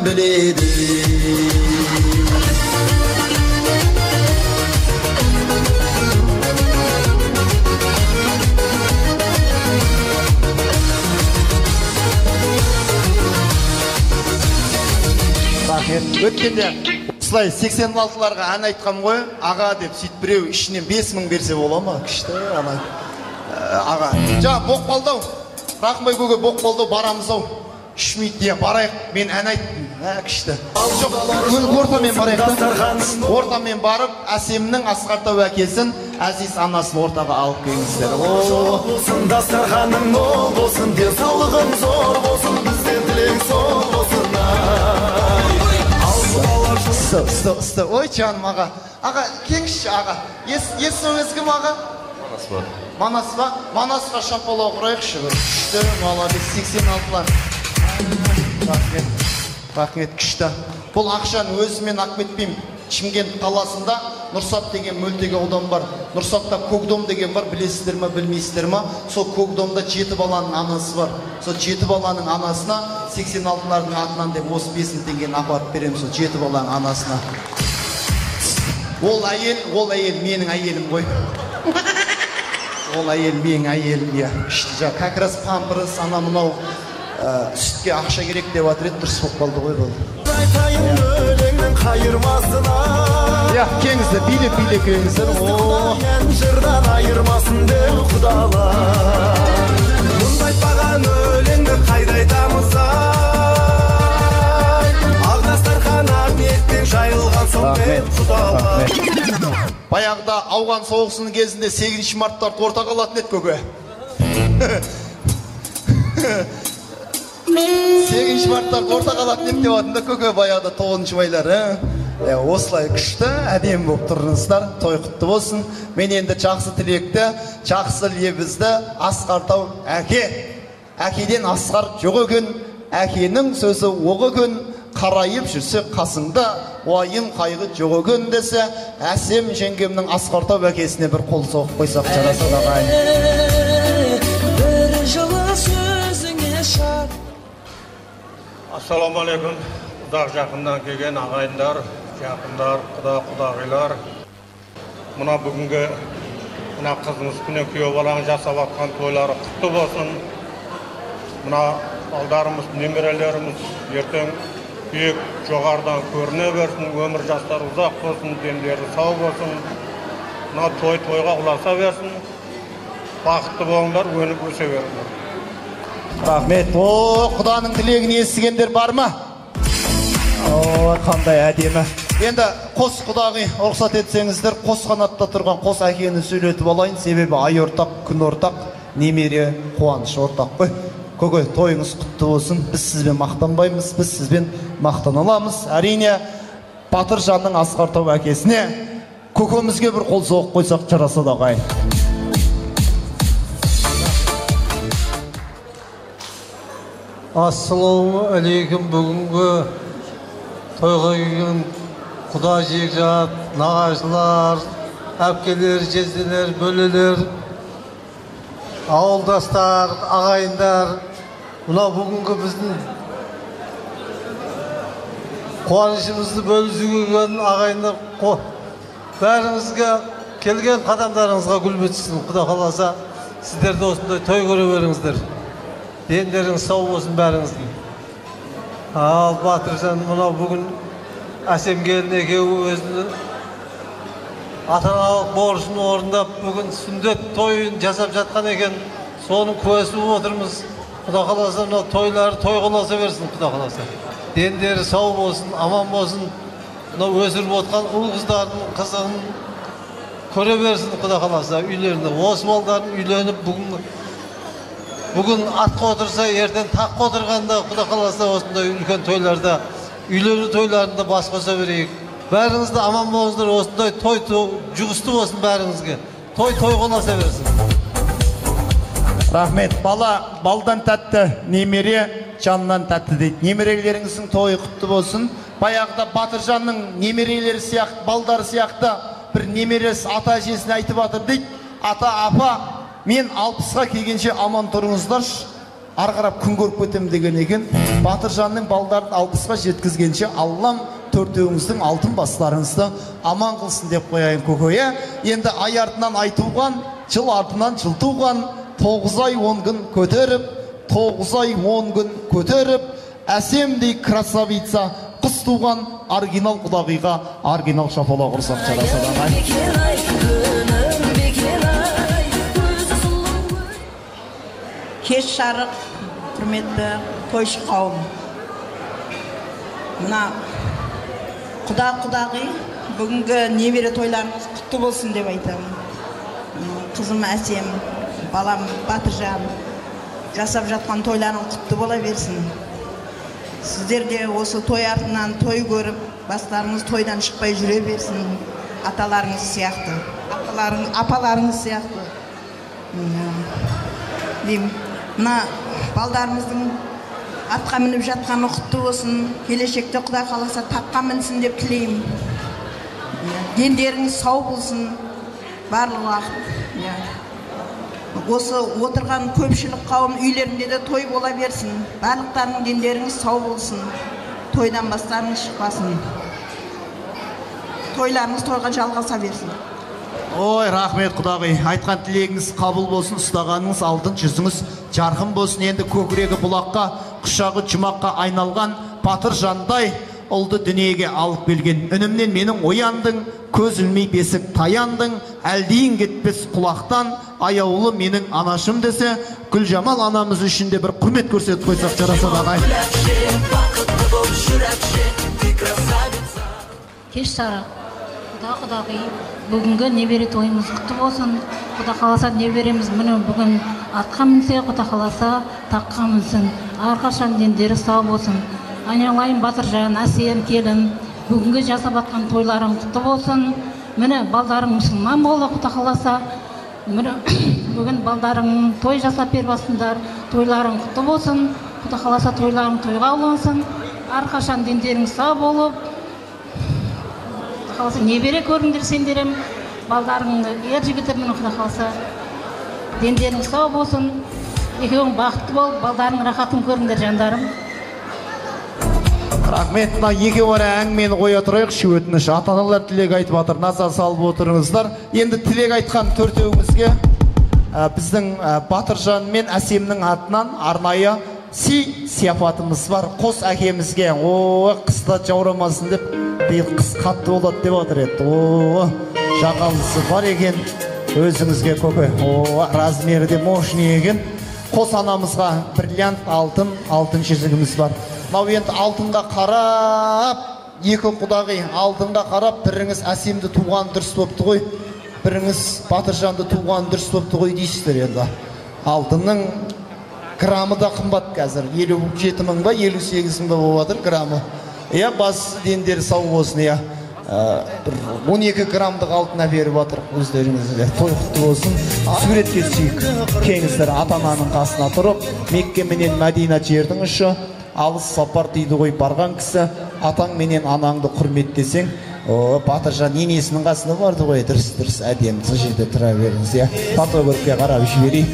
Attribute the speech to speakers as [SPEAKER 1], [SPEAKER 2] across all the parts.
[SPEAKER 1] біледі. Өткенде осылай 86-ларға ән айтқам ғой, аға деп сөйтіп біреу ішінен 5000 берсе бола ма? Күшті аға. Жаңа боқбалдау, Рақымбай көге боқбалдау барамыз-ау. Үшмейді, барайық, мен ән айттым. Күшті. Ортамен барайық. Ортамен барып, Әсемнің Асқартау әкесін, Әзиз анасын ортаға алып келіңіздер.
[SPEAKER 2] Болсын, дастарханың мол болсын, денсаулығың зор болсын, бізден тілек сол болсын.
[SPEAKER 1] Ой, жаным аға. Аға, кеңші аға. Есіңіз кім аға?
[SPEAKER 3] Манас ба.
[SPEAKER 1] Манас ба? Манасқа шапалау құрайықшы. Күшті, молодец, 86-лар. Рахмет, күшті. Бұл ақшаны өзімен ақметпеймін. Шымкент қаласында Нұрсат деген мөлтегі аудан бар. Нұрсатта Көкдом деген бар, білесіздер ма, білмейсіздер ма? Сол Көкдомда 7 баланың анасы бар. Сол 7 баланың анасына 86-лардың атынан деп 5000 теңгені апарып беремін сол 7 баланың анасына. Ол әйел менің әйелім ғой. Ол әйел менің әйелім, я. Как раз памперс, ана мынау сүтке ақша керек деп жатыр еді, дұрыс болып қалды ғой бұл.
[SPEAKER 2] Айтайын өлеңнің қайырмасына.
[SPEAKER 1] Я, кеңіздер, билеп келіңіздер.
[SPEAKER 2] Жырдан айырмасын деу құдалар. Мұнда айтпаған өлеңді қайда айтамыз ай. Ақ дастархан ақ ниетпен жайылған соңмен құдалар.
[SPEAKER 1] Баяғыда ауған соғысының кезінде 8 марттарды ортаға алатын еді көке. 8 марттарды ортаға алатын еді деп атында көке баяғыда 9 байлар. Осылай күшті, әдем болып тұрыңыздар, той құтты болсын. Мен енді жақсы тілекті, жақсы лебізді Асқартау әке. Әкеден асқар жоқ екен, әкенің сөзі оқ екен, қарайып жүрсе қасыңда, уайым қайғы жоқ екен десе, Әсем жеңгемнің Асқартау әкесіне бір қол соғып қойсақ жараса ағайын.
[SPEAKER 4] Бір жылы сөзіңе шат.
[SPEAKER 5] Ассаламалейкум, ұзақ жақыннан келген ағайындар, жақындар, құдағилар. Мұна бүгінгі мына қызымыз күнен күйеу баланың жасап атқан тойлары құтты болсын. Мұна алдарымыз, немерелеріміз ертең биік жоғарыдан көріне берсін, өмір жастары ұзақ болсын, дендері сау болсын. Мұна тойға ұласа берсін. Бақытты болыңдар, өніп өсе беріңдер.
[SPEAKER 1] Рахмет. Құданың тілегін естігендер бар ма? Қандай әдемі. Енді қос құдағи рұқсат етсеңіздер, қос қанатта тұрған қос әкені сөйлетіп алайын, себебі ай ортақ, күн ортақ, немере қуаныш ортақ қой. Көке, тойыңыз құтты болсын. Біз сізбен мақтанбаймыз, біз сізбен мақтан аламыз. Әрине, Батыржанның Асқартау әкесіне көкемізге бір қол соғып қойсақ жарасады ағайын.
[SPEAKER 6] Ассалаумағалейкум. Бүгінгі тойға келген құда жекжат, нағашылар, әпкелер, жезделер, бөлелер, ауылдастар, ағайындар, мына бүгінгі біздің қуанышымызды бөлісуге келген ағайындар, бәріңізге келген қадамдарыңызға гүл бітсін. Құда қаласа, сіздер де осындай той көре беріңіздер. Дендеріңіз сау болсын бәріңіздің. Ал Батыржан мына бүгін Әсем келін екеуі өзінің ата-аналық борышын орындап, бүгін сүндет тойын жасап жатқан екен. Соның куәсі болып отырмыз. Құда қаласа, мына тойлары той қыласа берсін, Құда қаласа. Дендері сау болсын, аман болсын. Мына өсіріп отқан ұл қыздардың қызығын көре берсін, Құда қаласа, үйлерінде. Осы балдарын үйленіп бүгін атқа отырса, ертең таққа отырғанда, Құда қаласа, осындай үлкен тойларда, үйлену тойларында бас қоса берейік. Бәріңізді аман болыңыздар, осындай той жұғысты болсын бәріңізге. Той қоласа берсін.
[SPEAKER 1] Рахмет. Бала балдан тәтті, немере жаннан тәтті дейді. Немерелеріңіздің тойы құтты болсын. Баяғыда Батыржанның немерелері сияқты, балдары сияқты бір немересі ата әжесіне айтып атыр дейді. Ата, апа, мен 60-ға келгенше аман тұрыңыздаршы. ары қарап күн көріп кетемін деген екен. Батыржанның балдарын алпысқа жеткізгенше Аллам төртеуіңіздің алтын бастарыңызды аман қылсын деп қояйын көке. Енді ай артынан ай туған, жыл артынан жыл туған, 9 ай 10 күн көтеріп, 9 ай 10 күн көтеріп, әсемдей красавица қыз туған оригинал құдағиға оригинал шапалақ ұрсақ жарасады.
[SPEAKER 3] Кеш жарық, құрметті тойшы қауым. Мына құдағи бүгінгі небере тойларыңыз құтты болсын деп айтамын. Қызым Әсем, балам Батыржан жасап жатқан тойларың құтты бола берсін. Сіздер де осы той артынан той көріп, бастарыңыз тойдан шықпай жүре берсін. Аталарыңыз сияқты, апаларыңыз сияқты. Мына балдарымыздың атқа мініп жатқаны құтты болсын, келешекте Құдай қаласа таққа мінсін деп тілеймін. Дендеріңіз сау болсын, барлық уақыт. Осы отырған көпшілік қауым үйлерінде де той бола берсін. Барлықтарының дендеріңіз сау болсын, тойдан бастарыңыз шықпасын. Тойларыңыз тойға жалғаса берсін.
[SPEAKER 1] Ой, рахмет құдағи. Айтқан тілегіңіз қабыл болсын, ұстағаныңыз алтын жүзіңіз жарқын болсын. Енді көкірегі бұлаққа, құшағы жұмаққа айналған Батыржандай ұлды дүниеге алып келген. Үнімнен менің ояндың, көз ілмей бесік таяндың, әлдейін кетпес құлақтан, аяулы менің анашым десе, Гүлжамал анамыз үшін де бір құрмет көрсетіп қойсақ жарасады ағай.
[SPEAKER 7] Кеш жарық, құдағи, бүгінгі небере тойымыз құтты болсын. Құда қаласа небереміз міне бүгін атқа мінсе, құда қаласа таққа мінсін. Әрқашан дендері сау болсын. Айналайын Батыржан, Әсем келін, бүгінгі жасап атқан тойларың құтты болсын. Міне балдарың мұсылман болды, құда қаласа. Бүгін балдарың той жасап бербасындар, тойларың құтты болсын. Құда қаласа тойларың тойға ұлансын. Әрқашан дендерің сау болып, қаласа небере көріңдер сендерім, балдарыңды ер жігіттермен Құда қаласа дендерің сау болсын, екеуің бақытты болып, балдарың рахатын көріңдер жандарым.
[SPEAKER 1] Рахмет, мына екеуара әңгімені қоя тұрайық, өтініш. Ата-аналар тілек айтып жатыр, назар салып отырыңыздар. Енді тілек айтқан төртеуімізге біздің Батыржан мен Әсемнің атынан арнайы сияпатымыз бар. Қос әкемізге, қыста жаурамасын деп, биыл қыс қатты болады деп отыр еді. Жағалысы бар екен, өзіңізге көке. Размері де мощный екен. Қос анамызға бриллиант алтын жүзігіміз бар. Мынау енді алтынға қарап, екі құдағи алтынға қарап, біріңіз Әсемді туған дұрыс бопты ғой, біріңіз Батыржанды туған дұрыс бопты ғой дейсіздер енді. Алтынның грамы да қымбат қазір, 57 мың ба, 58 мың ба болатыр грамы. Бас дендері сау болсын, 12 грамдық алтын әбері батыр өздеріңізге. Той құтты болсын, суретке түсейік. Кеңіздер ата-ананың қасына тұрып, Мекке менен Мәдина жердің ұшы, алыс сапар дейді ғой барған кісі, атаң менен анаңды құрметтесең, Батыржан енесінің қасына барды ғой, дұрыс әдемі жерде тұра беріңіз. Фотографке қарап жіберейік.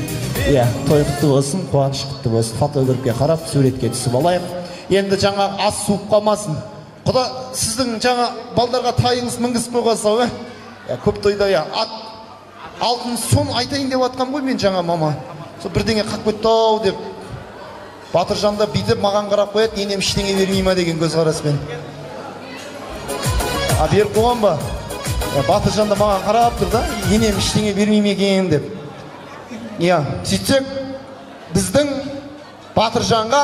[SPEAKER 1] Той құтты болсын, қуаныш құтты болсын. Фотографке қарап суретке түсіп алайық. Енді жаңа ас суып қалмасын. Құда сіздің жаңа балдарға тайыңыз мінгізіп қойғансау, көп тойда алтын сон айтайын деп атқан ғой мен жаңа мама. Сол бірдеңе қақ кетті-ау деп. Батыржанда бүйтіп маған қарап қояды, енем ештеңе бермей ма деген көзқараспен. Беріп қойған ба? Батыржанда маған қарап тұр да, енем ештеңе бермей ме екен деп. Сөйтсек, біздің Батыржанға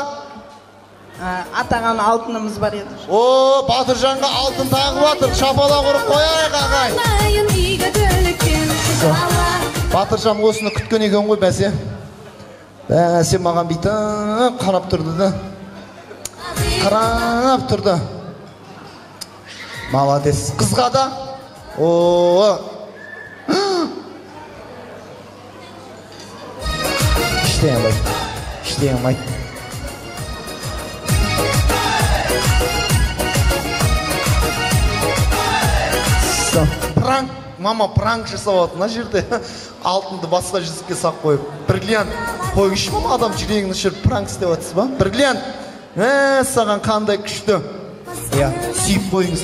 [SPEAKER 3] атаған алтынымыз бар еді.
[SPEAKER 1] Батыржанға алтын тағып атыр, шапалақ ұрып қояйық ағай. Батыржан осыны күткен екен ғой бәсе. Бәсе маған бүйтіп қарап тұрды да. Қарап тұрды. Молодец. Қызға да. Іштей алмайды. мама пранк жасап отыр мына жерде. Алтынды басқа жүзікке сақ қойып. Бриллиант қойыңызшы мама, адам жүрегін ұшырып пранк істеп жатсыз ба? Бриллиант. Саған қандай күшті. Иә, сүйіп қойыңыз.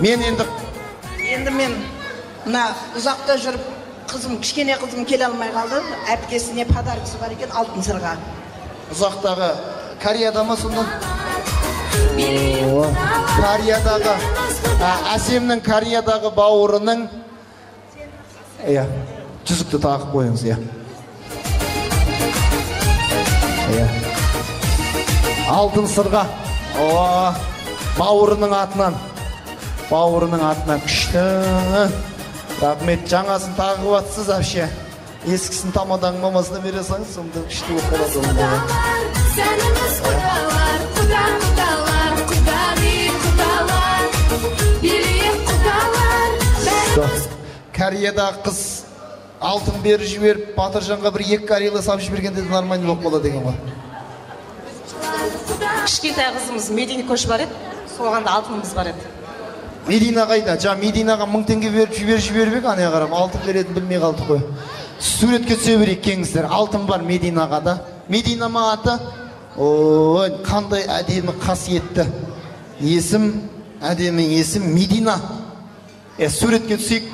[SPEAKER 3] Енді мен мына ұзақта жүріп кішкене қызым келе алмай қалды. Әпкесіне подаркасы бар екен, алтын сырға.
[SPEAKER 1] Ұзақтағы Кореяда ма сонда? Кореядағы Әсемнің Кореядағы бауырының жүзікті тағып қойыңыз. Алтын сырға бауырының атынан күшті. Рахмет, жаңасын тағып атсыз әпше. Ескісін тамадан мамасына бере саңыз, сонда күшті болып қалады.
[SPEAKER 8] Сәніміз құдалар, құдалар, құдалар, берейік құдалар.
[SPEAKER 1] Кореяда қыз алтын беріп жіберіп, Батыржанға бір 2 карелі сап жібергенде нормально болып қалады деген ғой.
[SPEAKER 9] Кішкентай қызымыз Медина көш бар еді, соған да алтынымыз бар еді.
[SPEAKER 1] Медина қайда? Мединаға 1000 теңге беріп жіберіп, ане қарап, алтын беретін білмей қалдық қой. Суретке түсе берейік кеңіздер. Алтын бар Мединаға да. Медина ма аты? Ой, қандай әдемі қасиетті. Әдемі есім Медина. Суретке түсейік.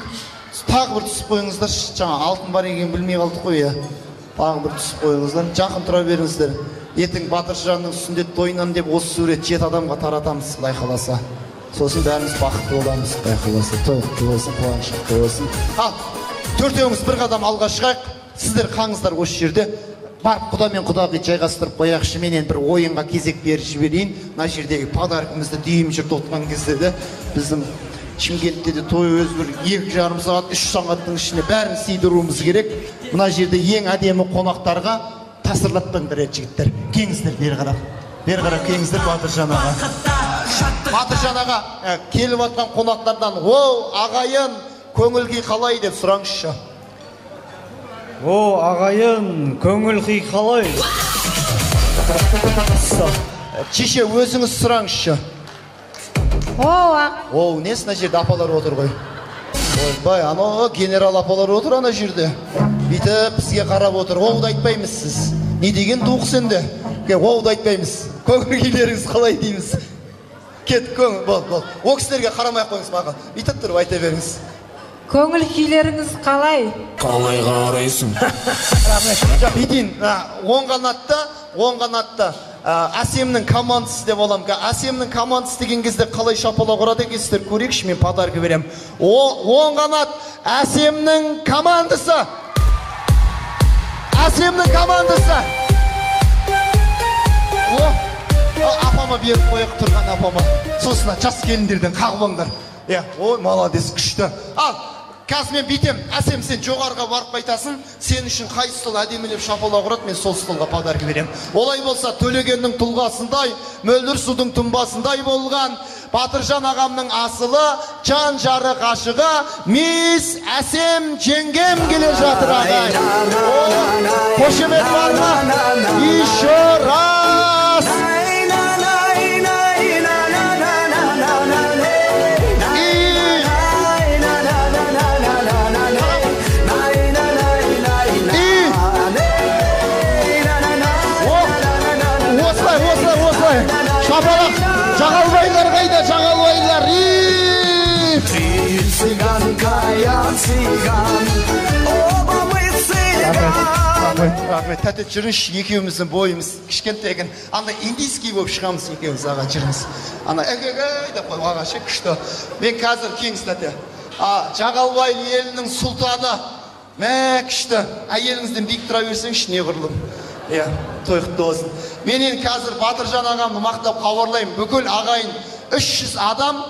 [SPEAKER 1] Тағы бір түсіп қойыңыздар. Жаңа алтын бар екен білмей қалдық қой. Тағы бір түсіп қойыңыздар. Жақын тұра беріңіздер. Ертең Батыржанның сүндет тойынан деп осы сурет 7 адамға таратамыз, Құдай қаласа. Сосын бәріміз бақытты боламыз, Құдай қаласа. Тойлықты болсын, қуанышты болсын. Ал, төртеуіміз бір қадам алға шығайық. Сіздер қаңыздар осы жерде. Барып құда мен құдағи жайғастырып қояқшы, менен бір ойынға кезек беріп жіберейін. Мына жердегі подаркімізді дүйім жұрт отқан кезде де біздің Шымкентте де той өз бір 2,5 сағат, 3 сағаттың ішіне бәрін сейдіруіміз керек. Мына жерде ең әдемі қонақтарға тасырлатпаңдар жігіттер. Кеңіздер бері қарап. Бері қарап кеңіздер Батыржан аға. Батыржан аға келіп атқан қонақтардан "Оу, ағайын, көңіл-күй қалай?" деп сұраңызшы.
[SPEAKER 10] "О, ағайын, көңіл-күй қалай?"
[SPEAKER 1] Шеше, өзіңіз сұраңызшы. Оу, несі мына жерде апалар отыр ғой. Ойбай, ана генерал апалар отыр ана жерде. Бүйтіп бізге қарап отыр. Оуды айтпаймыз сіз. Не деген туық сенде? Оуды айтпаймыз. Көңіл-күйлеріңіз қалай дейміз. Кет, бол. О кісілерге қарамай қойыңыз маған. Бүйтіп тұрып айта беріңіз.
[SPEAKER 11] Көңіл-күйлеріңіз қалай?
[SPEAKER 2] Қалай қарайсың?
[SPEAKER 1] Бүйтін, оң қанатта Әсемнің командасы деп оламын. Әсемнің командасы деген кезде қалай шапалақ ұрады екенсіздер көрейікші, мен подарка берем. Оң қанат Әсемнің командасы. Әсемнің командасы. Апама беріп қойық тұрған апама. Сосына жас келіндерден қағылыңдар. Ой, молодец, күшті. Ал, қазір мен бүйтем. Әсем, сен жоғарға барып қайтасың. Сен үшін қай стол әдемілеп шапалақ ұрады, мен сол столға подарка берем. Олай болса, Төлегеннің тұлғасындай, мөлдір судың тұнбасындай болған Батыржан ағамның асылы, жан жары ғашығы мисс Әсем жеңгем келе жатыр ағай. Қошемет бар ма? Еще раз! Шапалақ, жағалбайлар қайда, жағалбайлар?
[SPEAKER 2] Цыган, каян цыган, оба мы цыган.
[SPEAKER 1] Рахмет, тәте жүріңізші, екеуміздің бойымыз кішкентеген. Анда индийский болып шығамыз екеуміз аға, жүріңіз. Ана әгегей деп қой, аға ше, күшті. Мен қазір кеңіз тәте. Жағалбайлы елінің сұлтаны. Мә, күшті. Әйеліңізден биік тұра берсеңші, не құрылым. Той құтты болсын. Менен қазір Батыржан ағамды мақтап хабарлаймын. Бүкіл ағайын 300 адам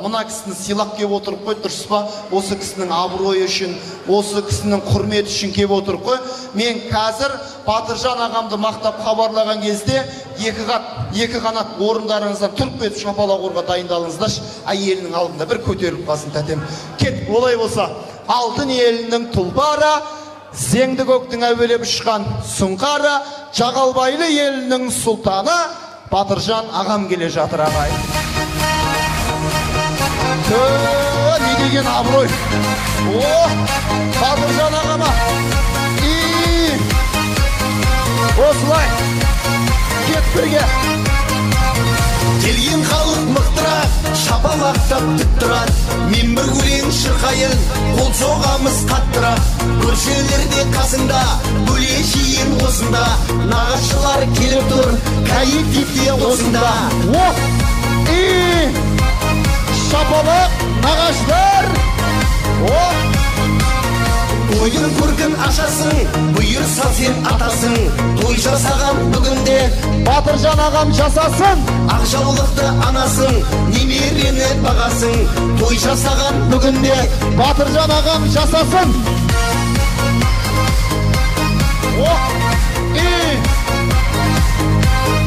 [SPEAKER 1] мына кісіні сыйлап кеп отырып қой, дұрыс па? Осы кісінің абыройы үшін, осы кісінің құрметі үшін кеп отырып қой. Мен қазір Батыржан ағамды мақтап хабарлаған кезде екі қанат орындарыңыздан тұрып кетіп шапалақ ұруға дайындалыңыздаршы. Әйелінің алдында бір көтеріліп қалсын тәтем. Кет, олай болса, алтын елінің тұлпары, зеңді көктің әуелеп ұшқан сұңқары, Жағалбайлы елінің сұлтаны Батыржан ағам келе жатыр ағай. не деген абырой. О, Батыржан ағама. Осылай. Кет бірге.
[SPEAKER 2] Келген халық мықтырақ, шапалақтап тік тұрады. Мен бір өлең шырқайын, қол соғамыз қаттырақ. Көршілерде қасында, бөле жиын осында. Нағашылар келіп тұр, кайфте осында.
[SPEAKER 1] Шапалақ, нағашылар.
[SPEAKER 2] Тойдың көркін ашасың, бұйырса сен атасың. Той жасаған бүгінде
[SPEAKER 1] Батыржан ағам жасасын.
[SPEAKER 2] Ақ жаулықты анасың, немерені бағасың. Той жасаған бүгінде
[SPEAKER 1] Батыржан ағам жасасын.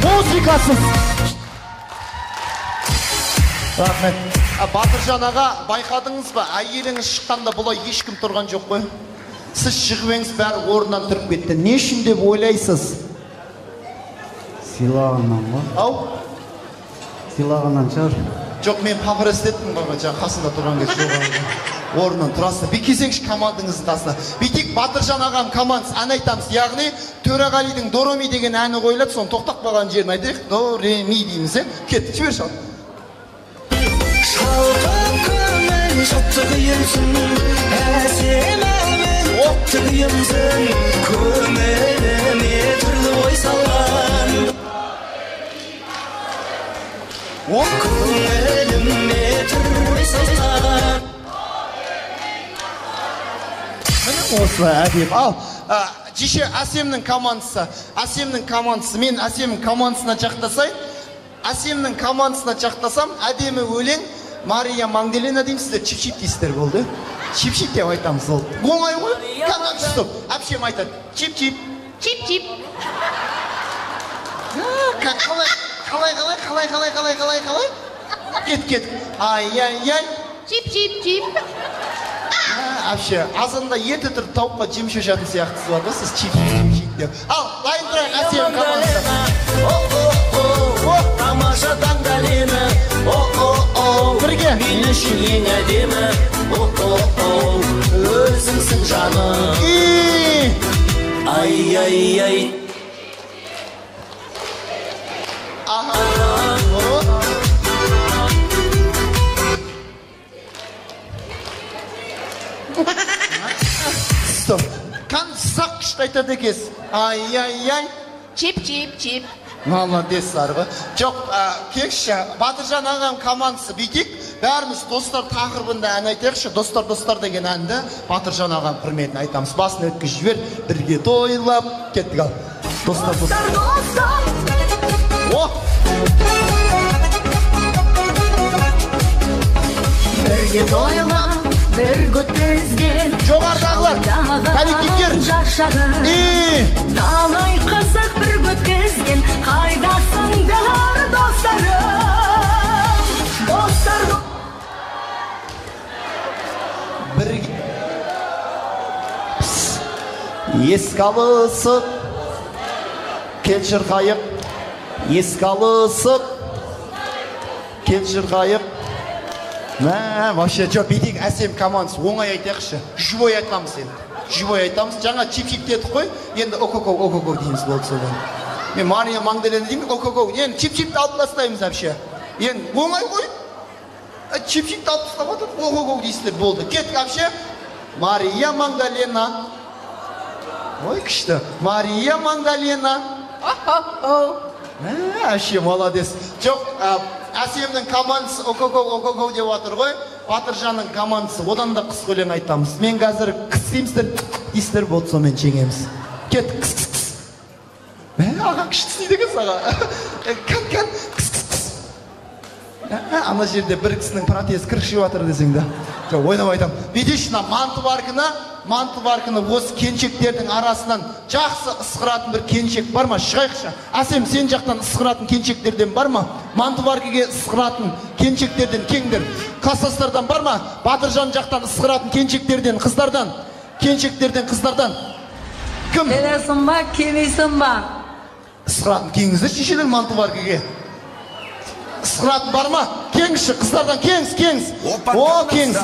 [SPEAKER 1] Музыкасыз. Рахмет. Батыржан аға, байқадыңыз ба? Әйеліңіз шыққанда бұлай ешкім тұрған жоқ қой. Сіз шығып еңіз бәрі орнынан тұрып кетті. Не үшін деп ойлайсыз?
[SPEAKER 12] Сыйлағаннан ғой.
[SPEAKER 1] Ау?
[SPEAKER 12] Сыйлағаннан шығар.
[SPEAKER 1] Жоқ, мен папарас еттім ғой, қасында тұрған кез жоқ. Орнынан тұрасыз. Bir кезеңші командыңыздың қасында. Бүйтек Батыржан ағам командасы ән айтамыз. Яғни Төреғалидың Дороми деген әні қойылады, соны тоқтап қалған жерін айтайық. До-ре-ми дейміз, кетті, жібер шал.
[SPEAKER 4] Шалқып көңіл шатты қиымсың, әсемәмен отты қиымсың, көңіліме түрлі ой салған. Көңіліме түрлі ой салған.
[SPEAKER 1] Осылай әдеп. Ал, жеше Әсемнің командасы. Мен Әсемнің командасына жақтасайын. Әсемнің командасына жақтасам, әдемі өлең Мария Магдалена деймсіздер, чип-чип дейсіздер болды. Чип-чип деп айтамыз ол. Оңай ғой? Как стоп. Әпшем айтады. Чип-чип. Чип-чип. Қалай? Кет. Ай-яй-яй. Чип-чип-чип. Әпше, азында еті тұрып тауыққа жем шөшатын сияқтысы бар ғой, сіз чип-чип деп. Ал, лайын тұрайық Әсем командасы.
[SPEAKER 4] Тамаша Магдалена,
[SPEAKER 1] бірге.
[SPEAKER 4] Мен үшін ең әдемі, өзіңсің жаным. Ай-ай-ай.
[SPEAKER 1] Стоп. Қан сақ күшті айтады екес. Ай-яй-яй.
[SPEAKER 3] Чип-чип-чип.
[SPEAKER 1] Молодец, сарғы. Жоқ, кекші, Батыржан ағам командасы бүйтек, бәріміз достар тақырыбында ән айтайықшы. Достар деген әнді Батыржан ағам құрметін айтамыз. Басын өткіз жібер, бірге тойлап кеттік ал. Достар.
[SPEAKER 8] Бірге тойлап, бір көтізген
[SPEAKER 1] жоғардағылар, коллективтер.
[SPEAKER 8] Талай қызық бір көткізген, қайдасыңдар достарым.
[SPEAKER 1] Бірге еске алысып, кел жырғайып, еске алысып, кел жырғайып. Вообще, жоқ, бетек Әсем командасы оңай айтайықшы. Живой айтамыз енді. Живой айтамыз. Жаңа чип-чип дедік қой, енді око-ко дейміз болды содан. Мен Мария Магдалена деймін, око-ко. Енді чип-чипті алып тастаймыз әпше. Енді оңай қой. Чип-чипті алып тастап отыр, око-ко дейсіздер болды. Кеттік әпше. Мария Магдалена. Ой, күшті. Мария Магдалена. Әпше, молодец. Жоқ, Әсемнің командасы око-ко деп отыр ғой. Батыржанның командасы одан да қысқа өлең айтамыз. Мен қазір қыс дейсіздер болды, сонымен жеңеміз. Кет, қыс. Аға күшті істейді екен саға. Кән, қыс. Ана жерде бір кісінің протез кіріп жатыр десең да. Жоқ, ойнап айтам. Видишна, манты баркыны осы кеншектердің арасынан жақсы ысқыратын бір кеншек бар ма? Шығайықшы. Әсем, сен жақтан ысқыратын кеншектерден бар ма? Манты баркыге ысқыратын кеншектерден кеңдер. Класстастардан бар ма? Батыржан жақтан ысқыратын кеншектерден қыздардан. Кім?
[SPEAKER 11] Келесің ба, келмейсің ба?
[SPEAKER 1] Ысқыратын кеңіздер шешелер манты баркыге. Ысқыратын бар ма? Кеңші, қыздардан кеңіз. О, кеңіз.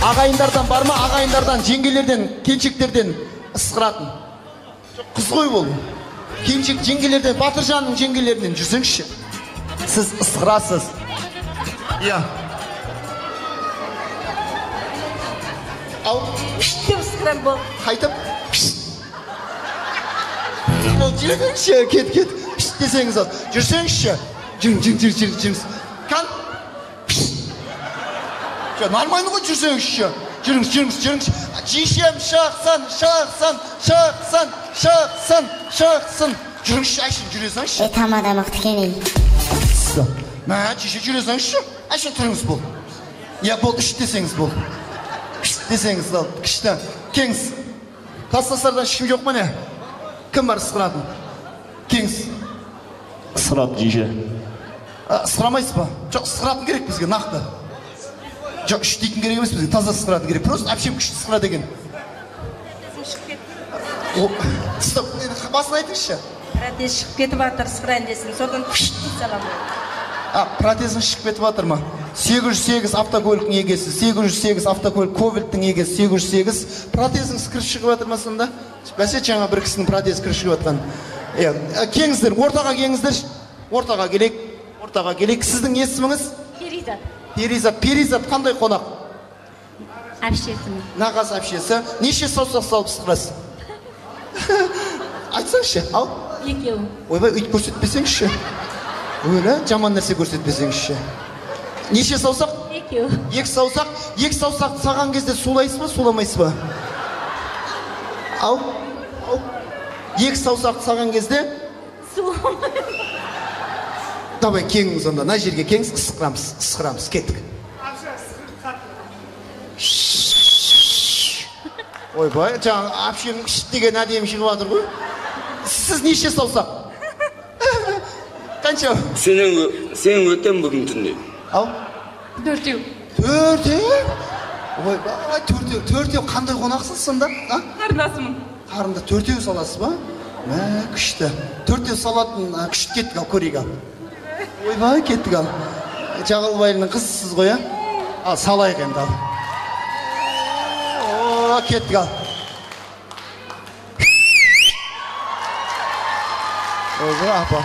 [SPEAKER 1] Ағайындардан бар ма? Ағайындардан, жеңгелерден, келіншектерден ысқыратын. Қыз ғой бұл. Келіншек жеңгелерден, Батыржанның жеңгелерінен жүрсеңізші. Сіз ысқырасыз. Иә. Ау,
[SPEAKER 9] Деп ысқырам бол.
[SPEAKER 1] қайтып. Жүріңізші, кет. Десеңіз ол. Жүрсеңізші. Жүріңіз. Қан. Нормально ғой жүрсеңізші. Жүріңіз. Жешем шақсан. Жүріңізші, әшін жүресіңізші.
[SPEAKER 13] Тамада мақтыкен ей.
[SPEAKER 1] Мә, жеше жүресіңізші. Әшін тұрыңыз бол. Я бол, үш десеңіз бол. Десеңіз ол, күшті. Кеңіз. Класстастардан ешкім жоқ ма не? Кім бар ысқыратын? Кеңіз.
[SPEAKER 14] Ысқыратын жеше.
[SPEAKER 1] Ысқырамайсыз ба? Жоқ, ысқыратын керек бізге, нақты. Жоқ, үш дейтін керек емес бізге, таза ысқыратын керек. Просто әпшем күшті ысқыра деген. Стоп, басын айтыңызшы.
[SPEAKER 9] Протез шығып кетіп жатыр, ысқырайын десін, содан салам.
[SPEAKER 1] Протезің шығып кетіп жатыр ма? 808 автокөліктің егесі, 808 автокөлік ковельттің егесі, 808 протезіңіз кіріп шығып жатыр ма сонда? Бәсе жаңа бір кісінің протезі кіріп шығып жатқан. Кеңіздер, ортаға кеңіздер. Ортаға келейік. Сіздің есіміңіз? Перизат қандай қонақ?
[SPEAKER 9] Әпшесіміз.
[SPEAKER 1] Нағаз әпшесі. Неше саусақ салып ысқырасыз? Айтсаңызшы, ал?
[SPEAKER 9] 2.
[SPEAKER 1] Ойбай, үйт көрсетпесеңізші. Өлі, жаман нәрсе көрсетпесеңізші. Неше саусақ?
[SPEAKER 9] 2.
[SPEAKER 1] 2 саусақ. 2 саусақ саған кезде сулайсыз ба, суламайсыз ба? Ал? 2 саусақ саған кезде?
[SPEAKER 9] Суламайсыз.
[SPEAKER 1] Давай, кеңіңіз онда. На жерге кеңіз, ысқырамыз, кеттік. Ойбай, жаңа апшемнің деген әдемі шығып жатыр ғой. Сіз неше саусақ? Қанша?
[SPEAKER 15] Сен өтем бүгін түнде.
[SPEAKER 1] Ау?
[SPEAKER 9] 4.
[SPEAKER 1] 4? Ойбай, 4 қандай қонақсыз сонда?
[SPEAKER 9] Қарындасымын.
[SPEAKER 1] Қарында 4 саласыз ба? Мә, күшті. 4 салатын күшті кеттік ал, көрейік ал. Ойбай, кеттік ал. Жағылбайлының қызысыз ғой, ал, салайық енді ал. Кеттік ал. Ойбай, апа.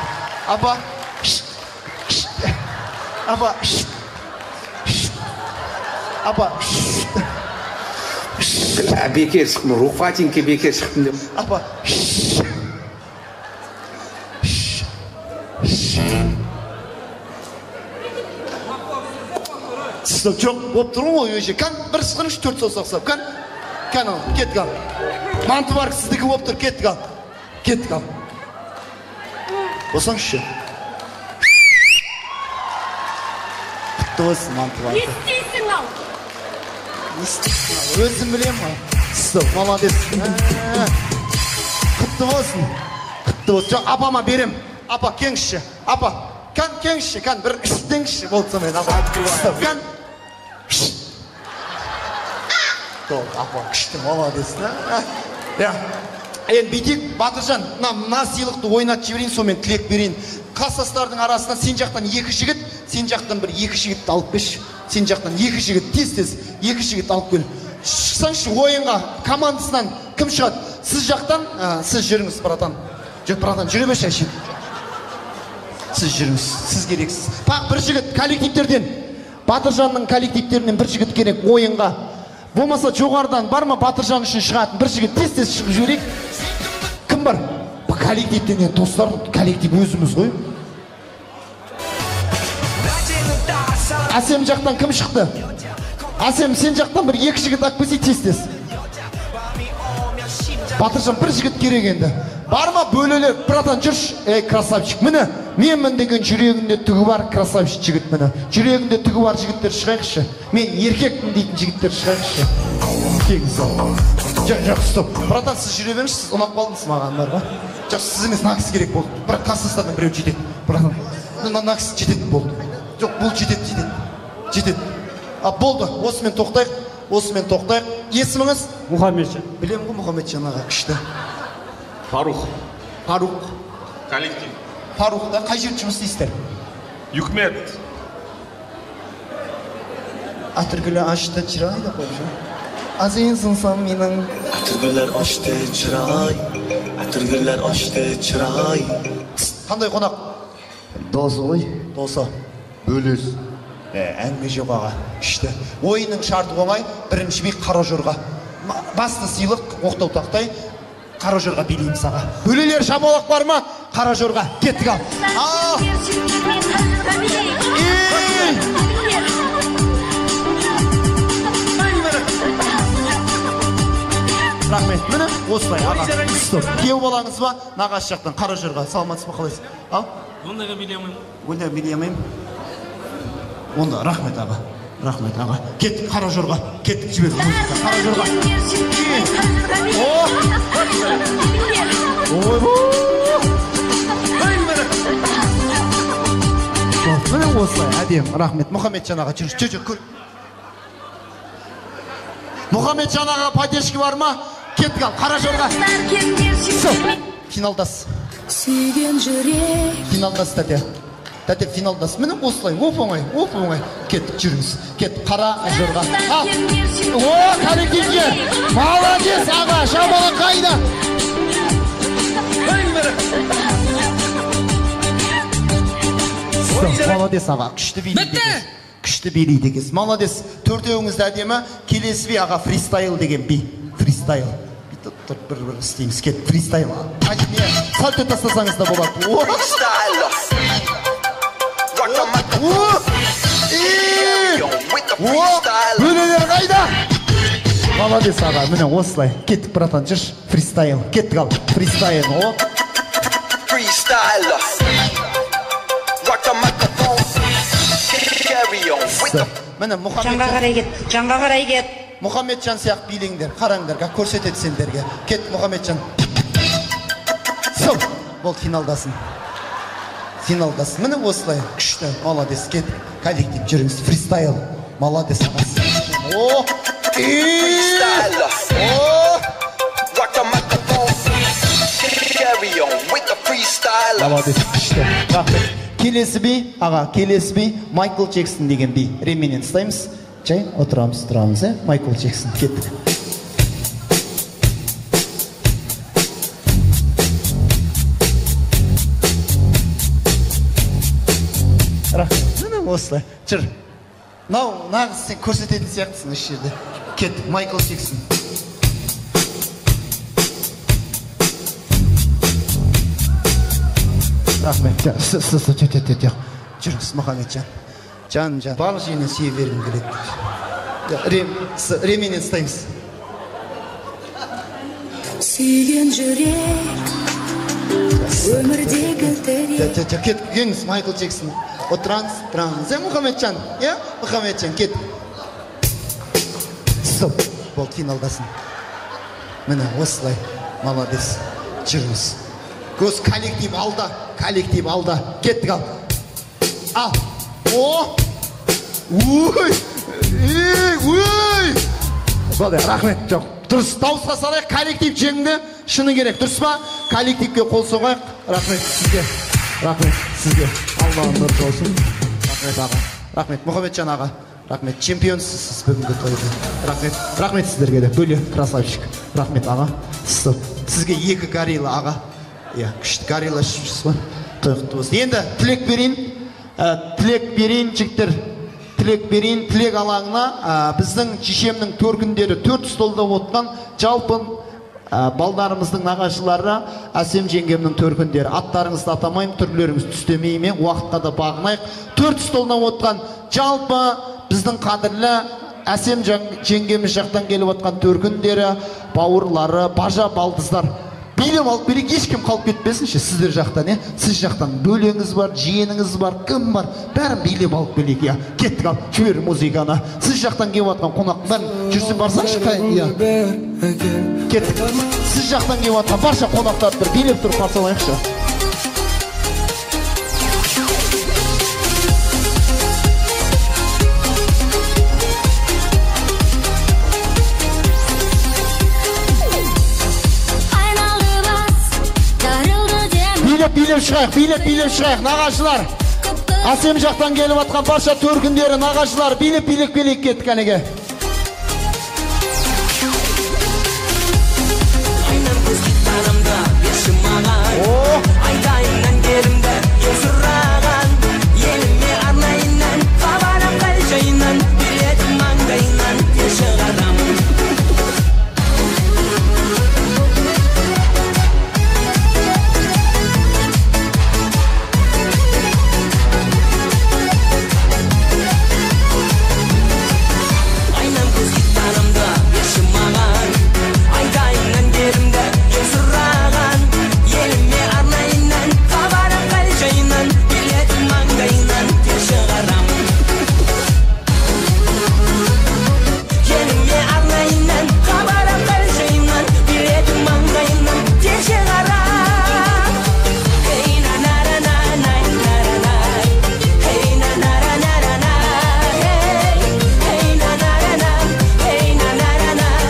[SPEAKER 1] Апа.
[SPEAKER 15] Бекер шықтым, рухатинке бекер шықтым деп.
[SPEAKER 1] Апа. Стоп, жоқ, болып тұрмын ғой өже. Кән, бір сықырыңшы 4 саусақ сап. Кән ал, кеттік ал. Манты бар сіздікі болып тұр, кеттік ал. Кеттік ал. Босаңызшы. Құтты болсын, манты бар.
[SPEAKER 9] Не істейсің ал?
[SPEAKER 1] Өзім білем ма? Стоп, молодец. Құтты болсын. Жоқ, апама берем. Апа, кеңші. Апа, кеңші, бір іштеңші болса мен. Стоп, кән. Апа, күшті, молодец. Енді бейтек, Батыржан, мына сыйлықты ойнат жіберейін, сонымен тілек берейін. Класстастардың арасынан сен жақтан 2 жігіт, сен жақтан бір 2 жігітті алып кеш. Сен жақтан 2 жігіт, тез 2 жігіт алып кел. Шықсаңшы ойынға командасынан кім шығады? Сіз жақтан, сіз жүріңіз, братан. Жоқ, братан, жүре беші әшін. Сіз жүріңіз, сіз керексіз. Пақ бір жігіт коллективтерден, Батыржанның коллективтерінен бір жігіт керек ойынға. Болмаса жоғардан бар ма Батыржан үшін шығатын бір жігіт тез шығып жіберейік. Кім бар? Коллективтен достар, коллектив өзіміз ғой. Әсем жақтан кім шықты? Әсем, сен жақтан бір 2 жігіт ақ бесе тез. Батыржан бір жігіт керек енді. Бар ма бөлелер? Братан жүрш. Красавчик. Міне, менмін деген жүрегінде түгі бар красавчик жігіт міне. Жүрегінде түгі бар жігіттер шығайықшы. Мен еркекпін дейтін жігіттер шығайықшы. Кеңіз ал. Жоқ, стоп. Братан, сіз жүре беріңіз, сіз ұнап қалдыңыз маған бар ба? Жоқ, сіз емес, нақсы керек болды. Бірақ класстастардан біреу жетеді. Братан, нақсы жетеді болды. Жоқ, бұл жетеді. Болды, осымен тоқтайық. Есіміңіз?
[SPEAKER 10] Мұхаммеджан.
[SPEAKER 1] Білем ғой Мұхаммеджан аға, күшті.
[SPEAKER 15] Фарух.
[SPEAKER 1] Фарух.
[SPEAKER 15] Коллектив.
[SPEAKER 1] Фарухта қай жерде жұмыс істейсіздер?
[SPEAKER 13] Үкімет.
[SPEAKER 1] Атыргүлі ашты чырай да қойып жүр. Азизсың менің.
[SPEAKER 4] Атыргүллер ашты чырай. Атыргүллер ашты чырай.
[SPEAKER 1] Қандай қонақ?
[SPEAKER 12] Досы ғой.
[SPEAKER 1] Досы.
[SPEAKER 12] Бөлес.
[SPEAKER 1] Әңгіме жоқ аға. Күшті. Ойынның шарты оңай. Бірінші би қара жорға. Басты сыйлық оқтау тақтай. Қара жорға билейміз аға. Бөлелер шамалақ бар ма? Қара жорға. Кеттік ал. Рахмет. Міне осылай аға. Стоп. Кеу балаңыз ба? Нағаш жақтан қара жорға. Саламатсыз ба, қалайсыз? Ал?
[SPEAKER 16] Ондағы билей алмаймын.
[SPEAKER 1] Онда билей алмаймын. Онда рахмет аға. Рахмет аға. Кеттік қара жорға. Кеттік жібер. Қара жорға. Міне осылай. Әдем. Рахмет. Мұхаммеджан аға. Жүр. Мұхаммеджан аға поддержка бар ма? Кеттік ал. Қара жорға. Финалдас.
[SPEAKER 8] Сүйген жүрек.
[SPEAKER 1] Финалдас тәте. Тәте финалдас. Міне осылай. Оп-оңай. Кеттік жүріңіз. Кеттік қара жорға. О, коллективге. Молодец аға. Шамала қайда. Молодец аға. Күшті билейді. Күшті билейді кез. Молодец. Төртеуіңізді әдемі. Келесі би аға фристайл деген би. Фристайл. Бір істейміз. Кет фристайл. Салт тастасаңыз да болады. Бөлелер қайда? Молодец аға. Міне осылай. Кеттік братан жүрш. Фристайл. Кеттік ал. Фристайл. Міне
[SPEAKER 3] Жанға қарай кет.
[SPEAKER 1] Мұхаммеджан сияқты билеңдер. Қараңдар, көрсетеді сендерге. Кет Мұхаммеджан. Сол. Бол финалдасын. Міне осылай. Күшті. Молодец. Кет. Коллектив жүріңіз. Фристайл. Молодец ағасы. Молодец. Күшті. Рахмет. Келесі би, аға, келесі би Майкл Джексон деген би. Ременен ұстаймыз. Жай, отырамыз, Майкл Джексон. Кеттік. Рахмет. Міне осылай. Жүр. Нағыз сен көрсететін сияқтысың осы жерде. Кеттік. Майкл Джексон. Рахмет. Жүріңіз Мұхаммеджан. Жан. Барлық жерінен сүйе бергім келеді. Ременен ұстаймыз.
[SPEAKER 8] Сүйген жүрек. Өмірдегі тірек.
[SPEAKER 1] Кеттіңіз Майкл Джексон. Отыраңыз. Мұхаммеджан. Мұхаммеджан, кет. Стоп. Бол финалдасын. Міне осылай. Молодец. Жүріңіз. Көз коллектив алда. Кеттік ал. Ал. Рахмет. Жоқ. Дұрыс. Дауысқа салайық. Коллектив жеңді. Шыны керек. Дұрыс па? Коллективке қол соғайық. Рахмет сізге. Алланың нұры болсын. Рахмет аға. Рахмет. Мұхаммеджан аға. Рахмет. Чемпионсыз бүгінгі тойда. Рахмет сіздерге де. Бөле красавчик. Рахмет аға. Сізге 2 горилла аға. Күшті горилла ішіпсіз ба? Тойқыты болсын. Енді тілек берейін, жігіттер. Тілек алаңына біздің шешемнің төркіндері 4 столда отқан жалпы балдарымыздың нағашылары Әсем жеңгемнің төркіндері. Аттарыңызды атамайым, түрлеріңіз түстемейме, уақытқа да бағынайық. 4 столда отқан жалпы біздің қадірлі Әсем жеңгеміз жақтан келіп отқан төркіндері, бауырлары, бажа балдыздар. Билем алып берек, ешкім қалып кетпесінші сіздер жақтан, сіз жақтан бөлеңіз бар, жиеніңіз бар, кім бар, бәрін билем алып берек, кеттік алып, жібер музыканы. Сіз жақтан келіп атқан қонақ бәрін жүрсін барсаңшы, кеттік. Сіз жақтан келіп атқан барша қонақтарды бір билеп тұрып қарсы алайықшы. шығайық, билеп шығайық, нағашылар. Әсем жақтан келіп атқан барша төркіндері, нағашылар, билеп кетті кәнеге.
[SPEAKER 2] Айтайыннан керімді есұраған еліме арнайынан қабарам қайшайынан билетін маңдайынан ешіғарамын айнам көз гитарамда берші маған айтайыннан керімді есұраған еліме арнайынан қабарам қайшайынан билетін маңдайынан ешіғарамын еліме арнайынан қабарам қайшайынан билетін маңдайынан ешіғарам хей на-на-ра-на-най на-ра-най хей на-на-ра-на-ра-най хей на-на-ра-на хей на-на-ра-най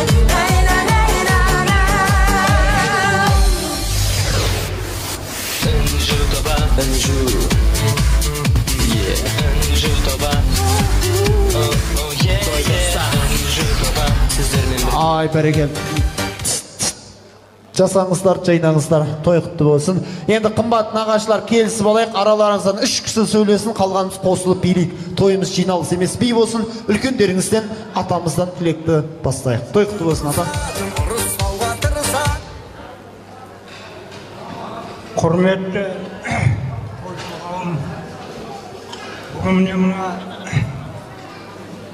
[SPEAKER 1] Ай, бәрекел. Жасаңыздар, жайнаңыздар, той құтты болсын. Енді қымбат нағашылар келісіп алайық, араларыңыздан 3 кісі сөйлесін, қалғанымыз қосылып билейік. Тойымыз жиналыс емес, би болсын. Үлкендеріңізден, атамыздан тілекті бастайық. Той құтты болсын, ата.
[SPEAKER 13] Құрметті бүгін міне мына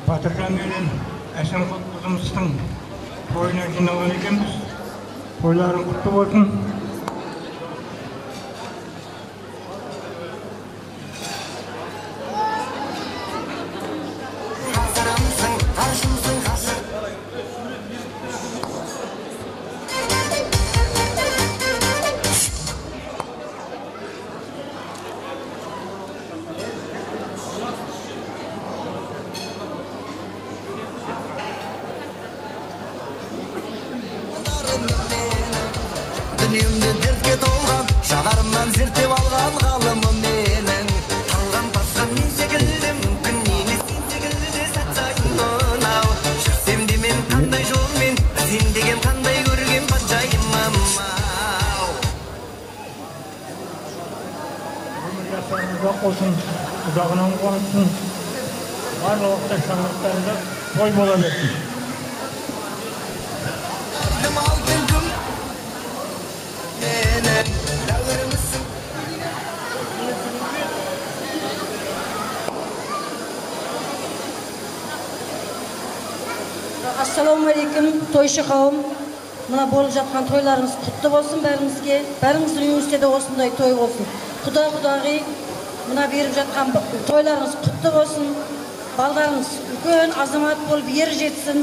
[SPEAKER 13] Батыржан менен Әсем қызымыздың тойына жиналған екенбіз. Тойларың құтты болсын.
[SPEAKER 2] Дүниемді дертке толған, шағарымнан зерттеп алған ғалымым менің. Талған басқа мен секілді, мүмкін емес сен секілді сәт сайын мынау. Жүрсем де мен қандай жолмен, сен деген қандай көрген патшайымым ау.
[SPEAKER 13] Өмір жасағыңыз ұзақ болсын, ұзағынан қуансын. Барлық уақытта шаңырақтарында той бола берсін.
[SPEAKER 16] Ассалаумағалейкум, тойшы қауым. Мына болып жатқан тойларыңыз құтты болсын бәріңізге. Бәріңіздің үйіңізде де осындай той болсын. Құда-құдағи, мына беріп жатқан тойларыңыз құтты болсын. Балдарыңыз үлкен азамат болып ер жетсін.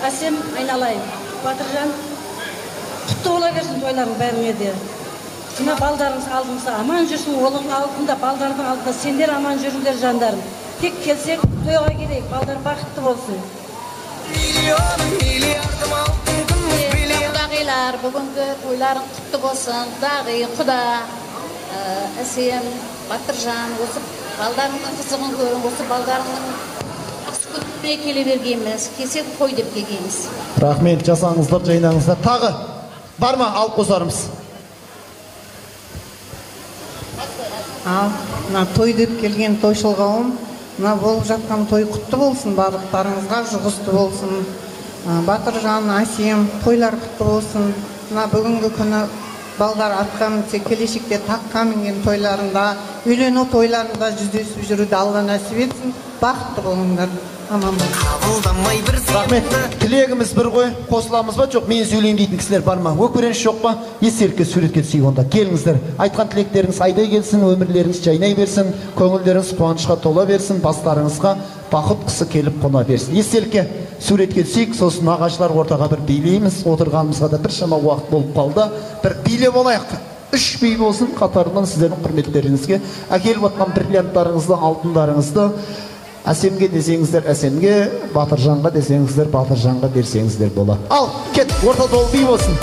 [SPEAKER 16] Әсем айналайын. Батыржан, құтты бола берсін тойларың бәріңе де. Мына балдарыңыз алдыңызда аман жүрсін, олың алдында, балдардың алдында сендер аман жүріңдер жандарым. Тек келсек тойға келейік, балдар бақытты болсын.
[SPEAKER 7] Құдағилар, бүгінгі тойларың құтты болсын. Құдағи, құда, Әсем, Батыржан, осы балдарыңның қызығын көрің, осы балдарыңның асы күтпей келе бергенбіз, кесек қой деп келгенбіз.
[SPEAKER 1] Рахмет, жасаңыздар, жайнаңыздар. Тағы бар ма, алып қосарымыз?
[SPEAKER 17] Мына той деп келген тойшыл қауым, мына болып жатқан той құтты болсын, барлықтарыңызға жұғысты болсын. Батыржан, Әсем, тойлар құтты болсын. Мына бүгінгі күні балдар атқа мінсе, келешекте таққа мінген тойларында, үйлену тойларында жүздесіп жүруді Алла нәсіп етсін. Бақытты болыңдар. Аман болсын.
[SPEAKER 1] Рахмет. Тілегіміз бір ғой, қосыламыз ба? Жоқ, мен сөйлейін дейтін кісілер бар ма? Өкіреніш жоқ па? Естелікке суретке түсейік онда. Келіңіздер. Айтқан тілектеріңіз айдай келсін, өмірлеріңіз жайнай берсін, көңілдеріңіз қуанышқа тола берсін, бастарыңызға бақыт қысы келіп қона берсін. Естелікке суретке түсейік, сосын ағашылар ортаға бір билейміз. Отырғанымызға да бір шама уақыт болып қалды. Бір биле болайық. 3 би болсын, қатарынан сіздердің құрметтеріңізге әкеліп отқан бриллианттарыңызды, алтындарыңызды Әсемге десеңіздер Әсемге, Батыржанға десеңіздер Батыржанға берсеңіздер бола. Ал, кет, орта толы би болсын.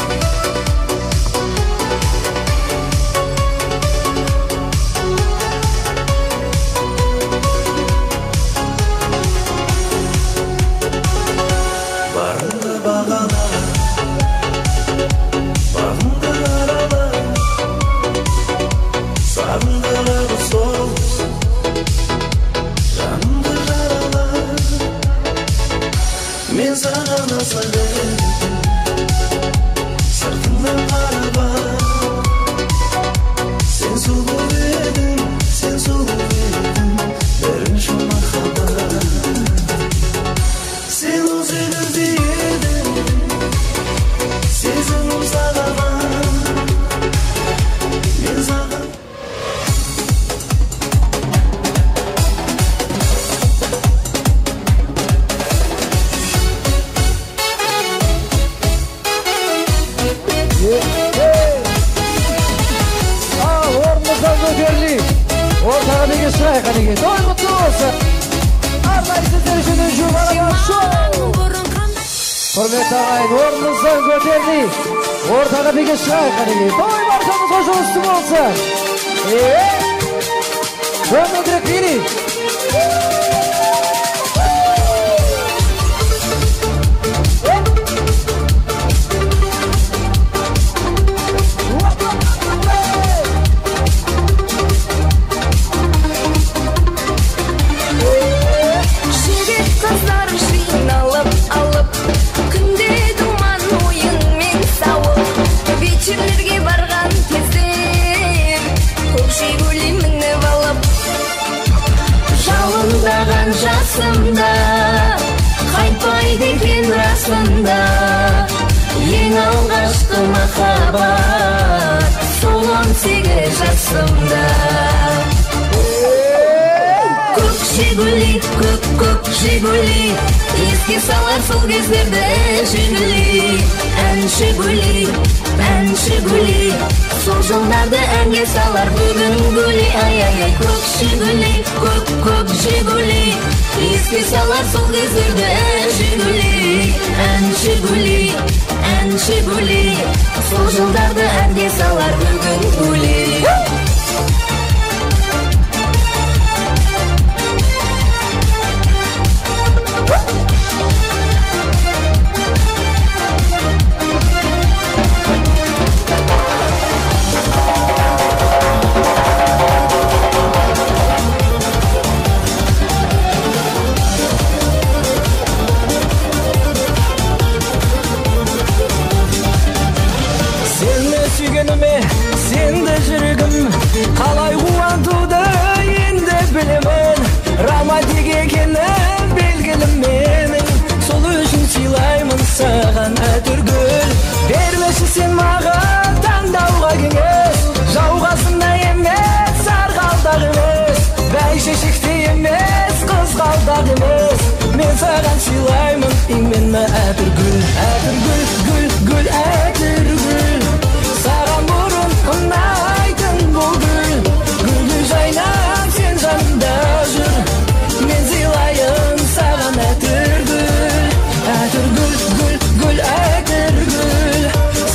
[SPEAKER 4] саған аса бердім сыртыңнан қарап сен сұлу едің бірінші махаббат сен өзіңді едің сезімім саған мен саған
[SPEAKER 18] Ортаға деген шырай қанеге той құтты болсын. Арнайы сіздер үшін үнжу барабан шоу. Құрметті ағайын, орныңыздан көтерілейік. Ортаға деген шырай қанеге той баршамыз қошылысты болсын. Көңілдірек билейік.
[SPEAKER 19] Жасымда қайтпайды екен расында ең алғашқы махаббат сол 18 жасымда көк жигули көк жигули еске салар сол кездерді әнші гули сол жылдарды әнге салар бүгін гули ай көк жигули еске салар сол кездерді әнші гули сол жылдарды әнге салар бүгін гули
[SPEAKER 20] Сенді жүргім қалай қуантуды енді білемін романтик екені белгілі менің сол үшін сыйлаймын саған әтіргүл бермеші сен маған таңдауға кеңес жауғасында емес сарғалдақ емес бәйшешекте емес қызғалдақ емес мен саған сыйлаймын именно әтіргүл гүл әтіргүл саған бұрын ұнайтын бұл гүлді жайнап сен жанымда жүр мен сыйлайын саған әтіргүл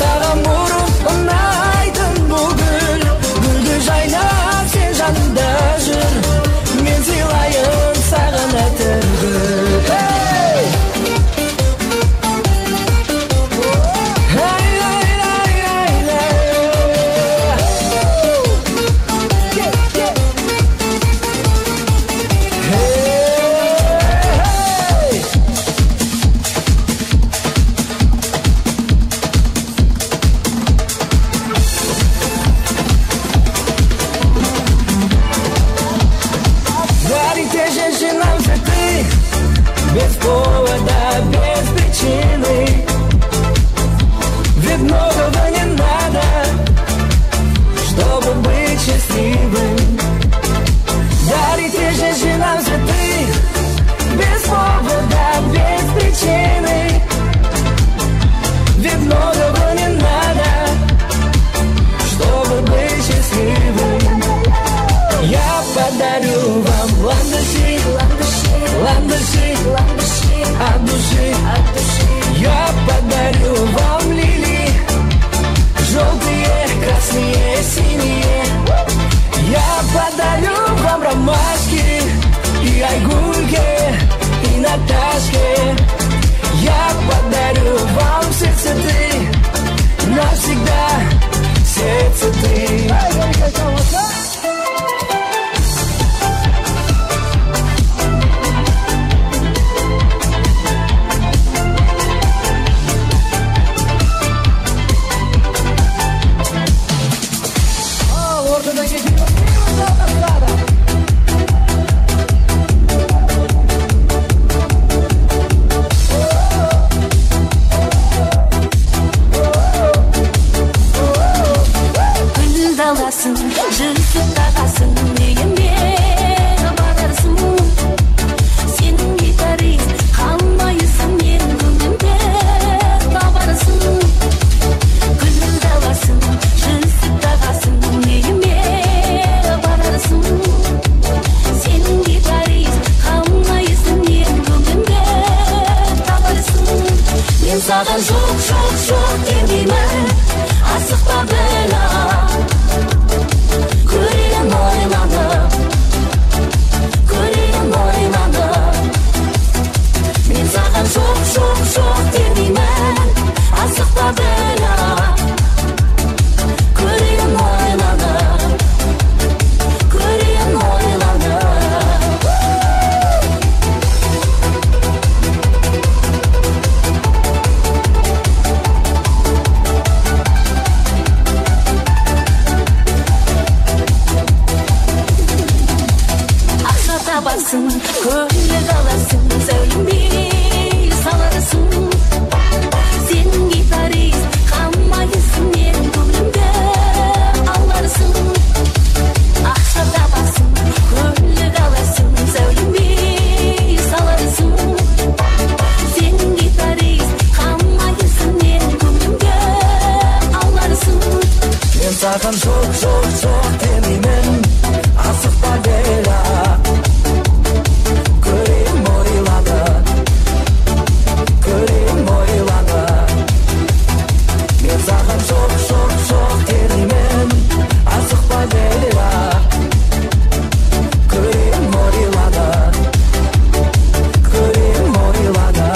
[SPEAKER 20] саған бұрын ұнайтын бұл гүлді жайнап сен жанымда жүр мен сыйлайын саған әтіргүл без повода, без причины ведь многого не надо, чтобы быть счастливым дарите женщинам цветы без повода, без причины ведь многого не надо, чтобы быть счастливым я подарю вам ландыши от души я подарю вам лилии желтые, красные, синие я подарю вам ромашки и айгульки и Наташки я подарю вам все цветы навсегда все цветы
[SPEAKER 19] табасың, көлік аласың, сәулемей саларсың. Сен гитарист, қамайсың, мен көңілімді аларсың. Ақша табасың, көлік аласың, сәулемей саларсың. Сен гитарист, қамайсың, мен көңілімді аларсың.
[SPEAKER 20] Мен саған жоқ демеймін, асықпа бела, көрем ойлана, көрем ойлана. Мен саған жоқ демеймін, асықпа бела, көрем ойлана, көрем ойлана.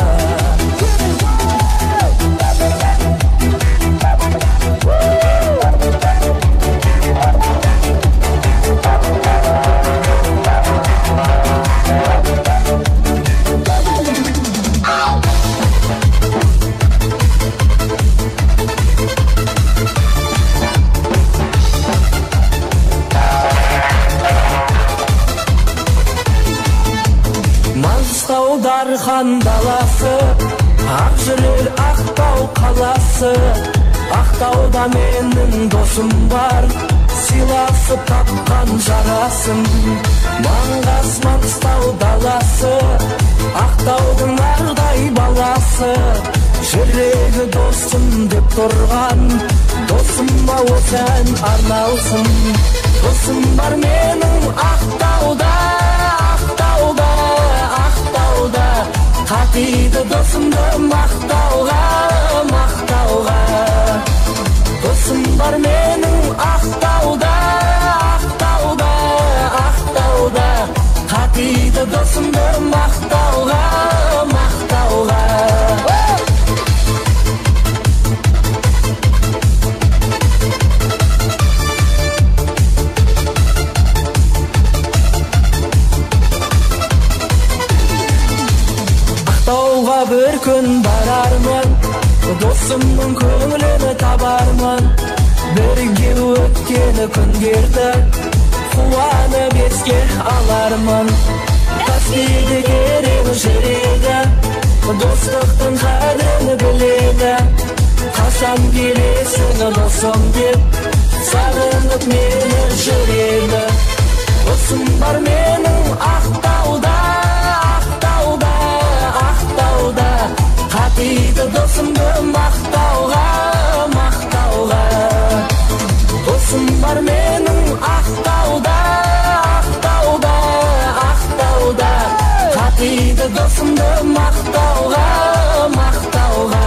[SPEAKER 20] Дархан даласы, ақ жүрер Ақтау қаласы. Ақтауда менің досым бар, сыйласып тапқан жарасым. Маңғас Маңғыстау даласы, Ақтаудың ардай баласы. Жүрегі досым деп тұрған, досыма осы ән арналсын. Досым бар менің Ақтауда, Ақтауда, Ақтауда. Қатиды досымды мақтауға, мақтауға. Досым бар менің Ақтауда, Ақтауда, Ақтауда. Қатиды досымды мақтауға, мақтауға. Ақтауға бір күн барармын, досымның көңілін табармын. Бірге өткен күндерді қуанып еске алармын. Тасбиді керек жүрегі, достықтың қадірін біледі. Қашан келесің досым деп, сағынып мені жүрегі. Досым бар менің Ақтауда, Ақтауда, Ақтауда. Қатиды досымды мақтауға, мақтауға. Досым бар менің Ақтауда, Ақтауда, Ақтауда. Қатиды досымды мақтауға, мақтауға.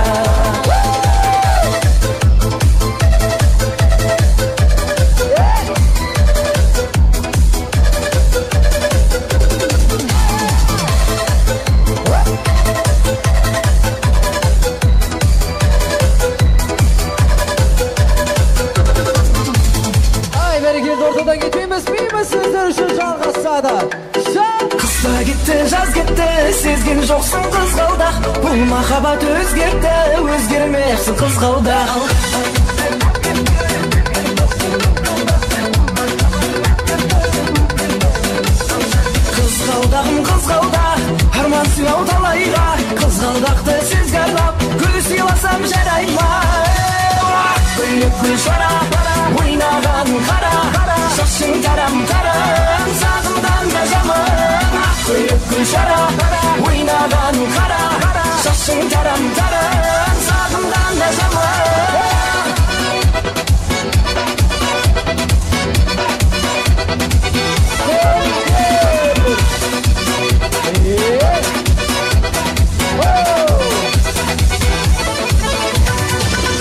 [SPEAKER 18] Ортадан кетпейміз, бейміз, сөздер үшін жалғасады.
[SPEAKER 20] Қыста кетті, жаз кетті, сезген жоқсың қызғалдақ. Бұл махаббат өзгерді, өзгермексің қызғалдақ. Қызғалдағым қызғалдақ, арман сыйлау талайға. Қызғалдақты сезге арнап, гүл сыйласам жарай ма? Гүлік гүл шара, ойнаған қара, шашың тарам-тарам, сағымдан да жаман. Гүлік гүл шара, ойнаған қара, шашың тарам-тарам, сағымдан да жаман.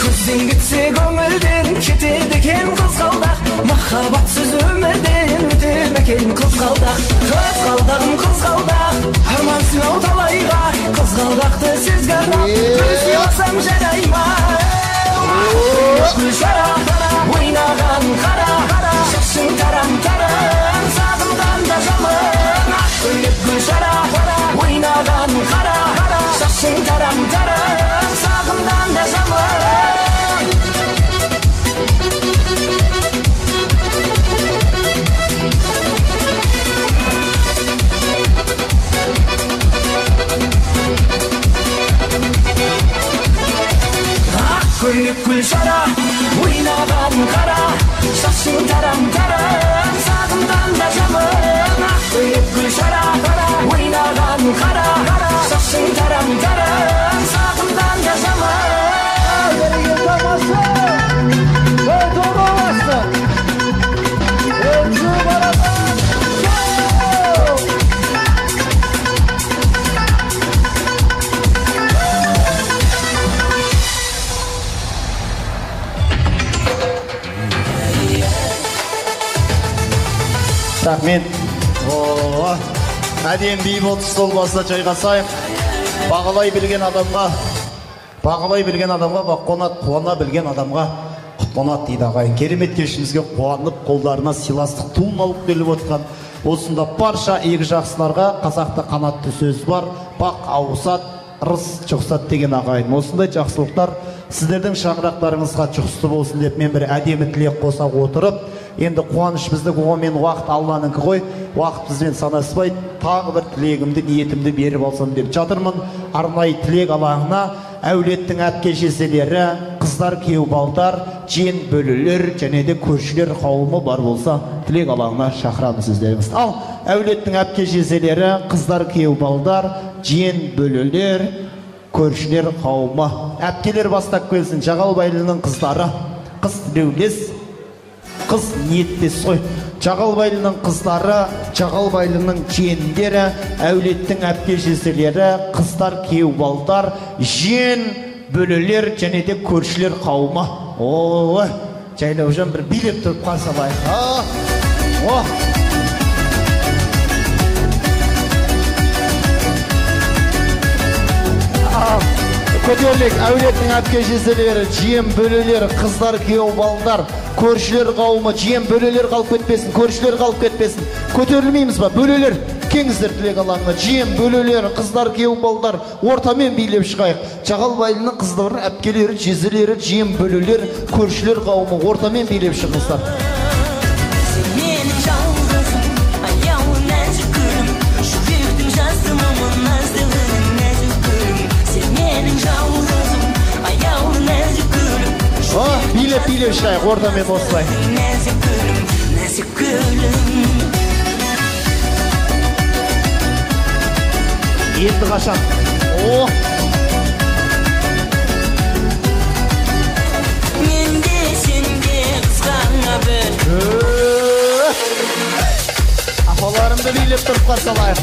[SPEAKER 20] Көзден кетсе көңілден кетеді екен қызғалдақ. Махаббатсыз өмірден өтер ме екен қызғалдақ. Қызғалдағым қызғалдақ, арман сыйлау талайға. Қызғалдақты сезге арнап, гүл сыйласам жарай ма? Гүл шара, ойнаған қара, шашың тарам-тарам, сағымдан да жаман. Гүл шара, ойнаған қара, шашың тарам-тарам, сағымдан да жаман. Gülşara Oynаған қара Шашың тарам-тарам Сағынған да жаман Ақтөбе Гүлшара Ойнаған қара Шашың тарам-тарам Сағынған да жаман
[SPEAKER 18] Берген тамаша Тоғаласы Өнжу барадан
[SPEAKER 1] Рахмет. Әдем би болды стол басына жайғасайық. Бағалай білген адамға қонат, қуана білген адамға құтқонат дейді ағайын. Керемет кешімізге қуанып, қолдарына сыйластық туын алып келіп отқан осында барша игі жақсыларға қазақта қанатты сөз бар. Бақ ауысат, ырыс жұқсат деген ағайын. Осындай жақсылықтар сіздердің шаңырақтарыңызға жұқсты болсын деп мен бір әдемі тілек қоса отырып, енді қуаныш бізді омен уақыт Алланыкі ғой, уақыт бізбен санаспай, тағы бір тілегімді, ниетімді беріп алсам деп жатырмын. Арнайы тілек алаңына әулеттің әпке шешелері, қыздар күйеу балдар, жиен бөлелер және де көршілер қауымы бар болса, тілек алаңына шақырамыз сіздеріңізді. Ал әулеттің әпке шешелері, қыздар күйеу балдар, жиен бөлелер, көршілер қауымы. Әпкелер бастап келсін, Жағалбайлының қыздары, қыз тілеулес, қыз ниеттес қой. Жағалбайлының қыздары, Жағалбайлының жиендері, әулеттің әпке шешелері, қыздар күйеу балдар, жиен бөлелер және де көршілер қауымы. Ой, жайлаужан бір билеп тұрып қасалайық. Көтерлік әулеттің әпке шешелері, жиен бөлелер, қыздар күйеу балдар, көршілер қауымы, жиен бөлелер қалып кетпесін, көршілер қалып кетпесін. Көтерілмейміз ба? Бөлелер, кеңіздер тілек алаңына, жиен бөлелер, қыздар күйеу балдар, ортамен билеп шығайық. Жағалбайлының қыздары, әпкелері, жезелері, жиен бөлелер, көршілер қауымы, ортамен билеп шығыңыздар. Билеп шығайық, ортамен осылай. Енді қашан?
[SPEAKER 20] Менде сенде қызғана бір
[SPEAKER 1] Апаларымды билеп тұрып қасалайық.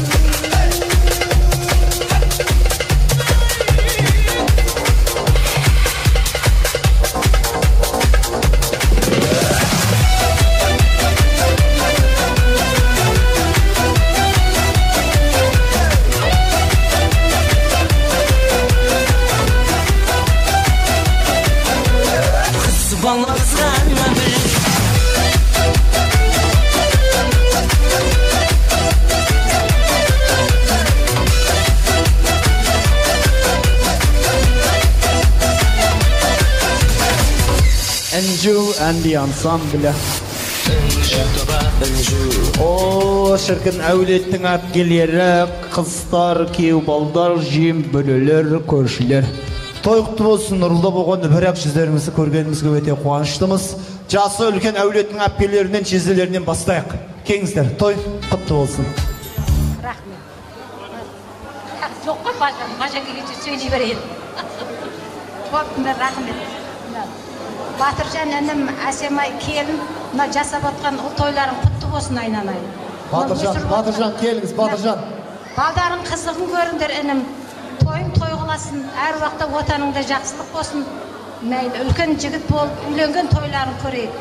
[SPEAKER 1] Энжу әнди ансамблі. О, шіркін әулеттің әпкелері, қыздар, күйеу балдар, жиен бөлелер, көршілер. Той құтты болсын, нұрлы болған бірақ жүздеріңізді көргенімізге өте қуаныштымыз. Жасы үлкен әулеттің әпкелерінен, жезелерінен бастайық. Кеңіздер, той құтты болсын.
[SPEAKER 7] Рахмет. Жоқ қой, бажан келгенше сөйлей берейін. Рахмет. Батыржан інім, Әсемай келін, мына жасап атқан ұл тойларың құтты болсын айналайын.
[SPEAKER 1] Батыржан келіңіз, Батыржан.
[SPEAKER 7] Балдарың қызығын көріңдер інім. Тойың той қыласын, әр уақытта отаныңда жақсылық болсын. Мәйлі, үлкен жігіт болып, үйленген тойларын көрейік.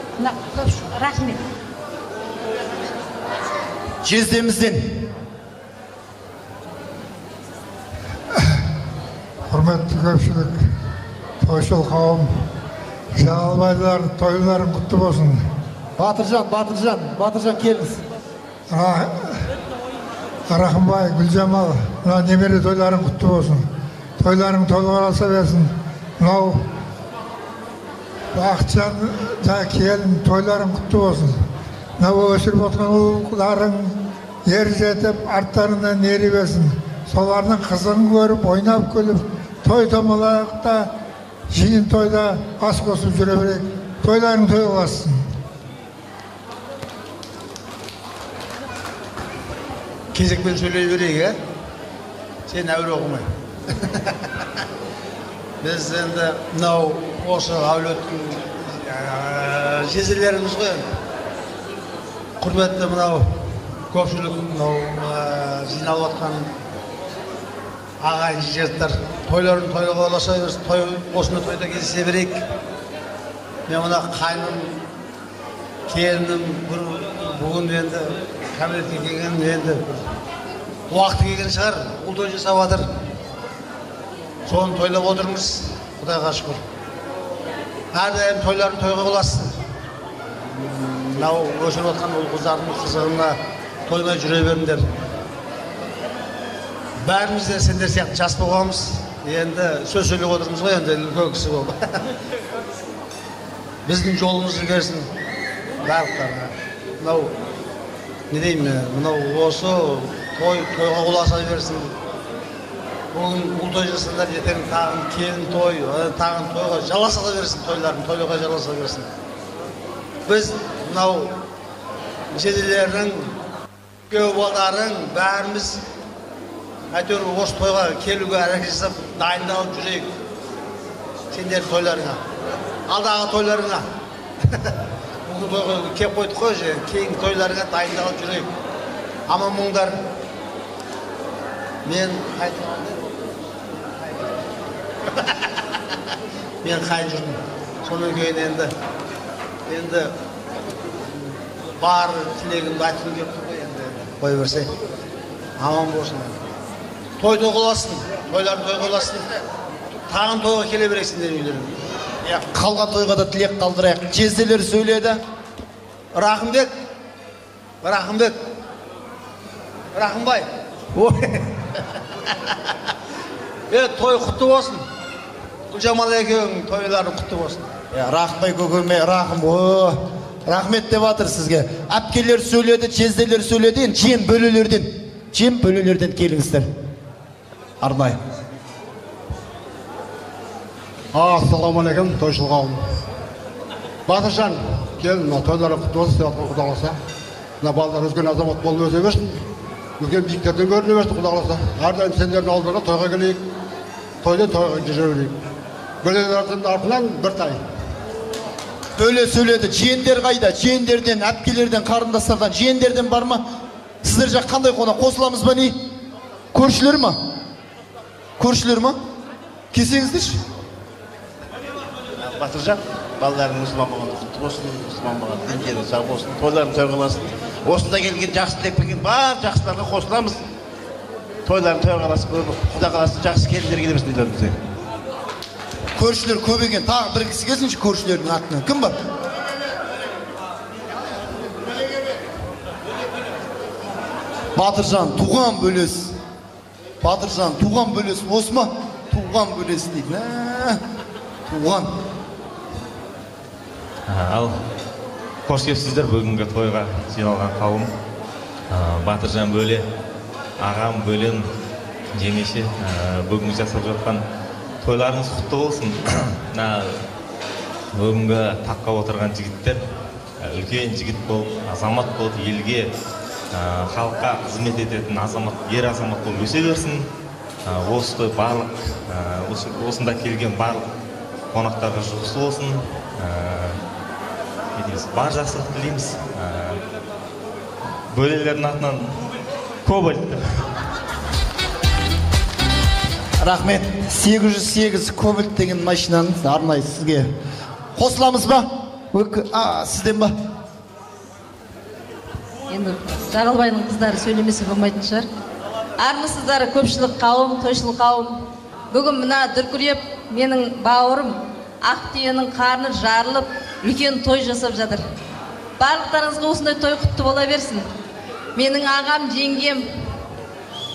[SPEAKER 7] Рахмет.
[SPEAKER 1] Жездемізден.
[SPEAKER 21] Құрметті көпшілік, тойшыл қауым, Жағалбайлар тойларың құтты болсын.
[SPEAKER 1] Батыржан келіңіз.
[SPEAKER 21] Рахымбай, Гүлжамал, немере тойларың құтты болсын. Тойларың толғараса берсін. Мынау Бақытжан келін тойларың құтты болсын. Мынау өсіріп отқан ұлдарың ер жетіп, арттарынан ери берсін. Солардың қызығын көріп, ойнап күліп, той томалақта жиын тойда ас қосып жүре берейік. Тойларың той болсын.
[SPEAKER 5] Кезекпен сөйлей берейік, сен әуре оқымай. Біз енді мынау осы әулеттің жезелеріміз ғой. Құрметті мынау көпшілік жиналып жатқан ағайын жерлер тойларын тойға оласа берсін, той осында тойда кездесе берейік. Мен мына қайным, келінім бүгін енді кәмелетке келген енді уақыты келген шығар, бұл той жасап жатыр. Соны тойлап отырмыз, Құдайға шүкір. Әрдайым тойларын тойға боласын. Мынау өсіріп жатқан ол қыздардың қызығына тоймай жүре беріңдер. Бәріміз де сендер сияқты жас болғанбыз. Енді сөз сөйлеп отырмыз ғой, енді үлкен кісі болып. Біздің жолымызды берсін барлықтарына. Мынау не деймін, мынау осы тойға ұласа берсін. Бүгін бұл той жасандар, ертең тағын келін той, тағын тойға жаласа берсін, тойларын тойға жаласа берсін. Біз мынау жезелердің, кеубалдардың бәріміз әйтеуір осы тойға келуге әрекет жасап дайындалып жүрейік. Сендер тойларыңа, алдағы тойларыңа. Бүгін тойға кеп қойдық қой, кейінгі тойларыңа дайындалып жүрейік. Аман мұңдар. Мен қайын жүрдім. Сонан кейін енді бар тілегімді айтқым келіп тұр ғой, енді қой берсе. Аман болсын. Той тойласын, тойларын тойласын. Тағын тойға келе берексіңдер үйлеріңе.
[SPEAKER 1] Қалған тойға да тілек қалдырайық. Жезделер сөйледі.
[SPEAKER 5] Рахымбек. Рахымбай. Той құтты болсын. Гүлжамал екеуің тойларын құтты болсын.
[SPEAKER 1] Рахымбай көкеме, рахмет деп жатыр сізге. Әпкелер сөйледі, жезделер сөйледі. Жем бөлелерден келіңіздер. Арнайы.
[SPEAKER 5] Ассалаумағалейкум, тойшыл қауым. Батыржан, келін, тойлары құтты болсын, Құдай қаласа. Мына балалар өзген азамат болып өсе берсін. Үлкен биіктерден көріне берсін, Құдай қаласа. Әрдайым сендердің алдына тойға келейік. Тойдан тойға жүре берейік. Бөлелердің артынан бір тай.
[SPEAKER 1] Бөле сөйледі. Жиендер қайда? Жиендерден, әпкелерден, қарындастардан, жиендерден бар ма? Сіздер жақ қандай қона? Қосыламыз ба не? Көршілер ма? Келсеңіздерші.
[SPEAKER 22] Батыржан, балаларың мұсылман болған құтты болсын, мұсылман болған діндері сау болсын, тойларын той қыласын. Осында келген жақсы тілек берген бар жақсыларға қосыламыз. Тойларын той қаласын, Құда қаласын, жақсы келіндер келе берсін үйлерімізге.
[SPEAKER 1] Көршілер көп екен, тағы бір кісі келсінші көршілердің атынан. Кім бар? Батыржан, туған бөлес осы ма? Туған бөлес дейді. Туған.
[SPEAKER 23] Ал қош келіпсіздер бүгінгі тойға жиналған қауым. Батыржан бөле, ағам бөлен, жемеше бүгінгі жасап жатқан тойларыңыз құтты болсын. Бүгінгі таққа отырған жігіттер үлкен жігіт болып, азамат болып, елге, халыққа қызмет ететін ер азамат болып өсе берсін. Осы барлық, осында келген барлық қонақтарға жұғысы болсын. Бар жақсылық тілейміз. Бөлелердің атынан көп айтты.
[SPEAKER 1] Рахмет. 808 көбілт деген машинаны арнайы сізге қосыламыз ба? Сізден ба?
[SPEAKER 24] Енді Жағалбайдың қыздары сөйлемесе болмайтын шығар. Армысыздар көпшілік қауым, тойшыл қауым. Бүгін мына дүркіреп менің бауырым Ақтүйенің қарны жарылып, үлкен той жасап жатыр. Барлықтарыңызға осындай той құтты бола берсін. Менің ағам, жеңгем,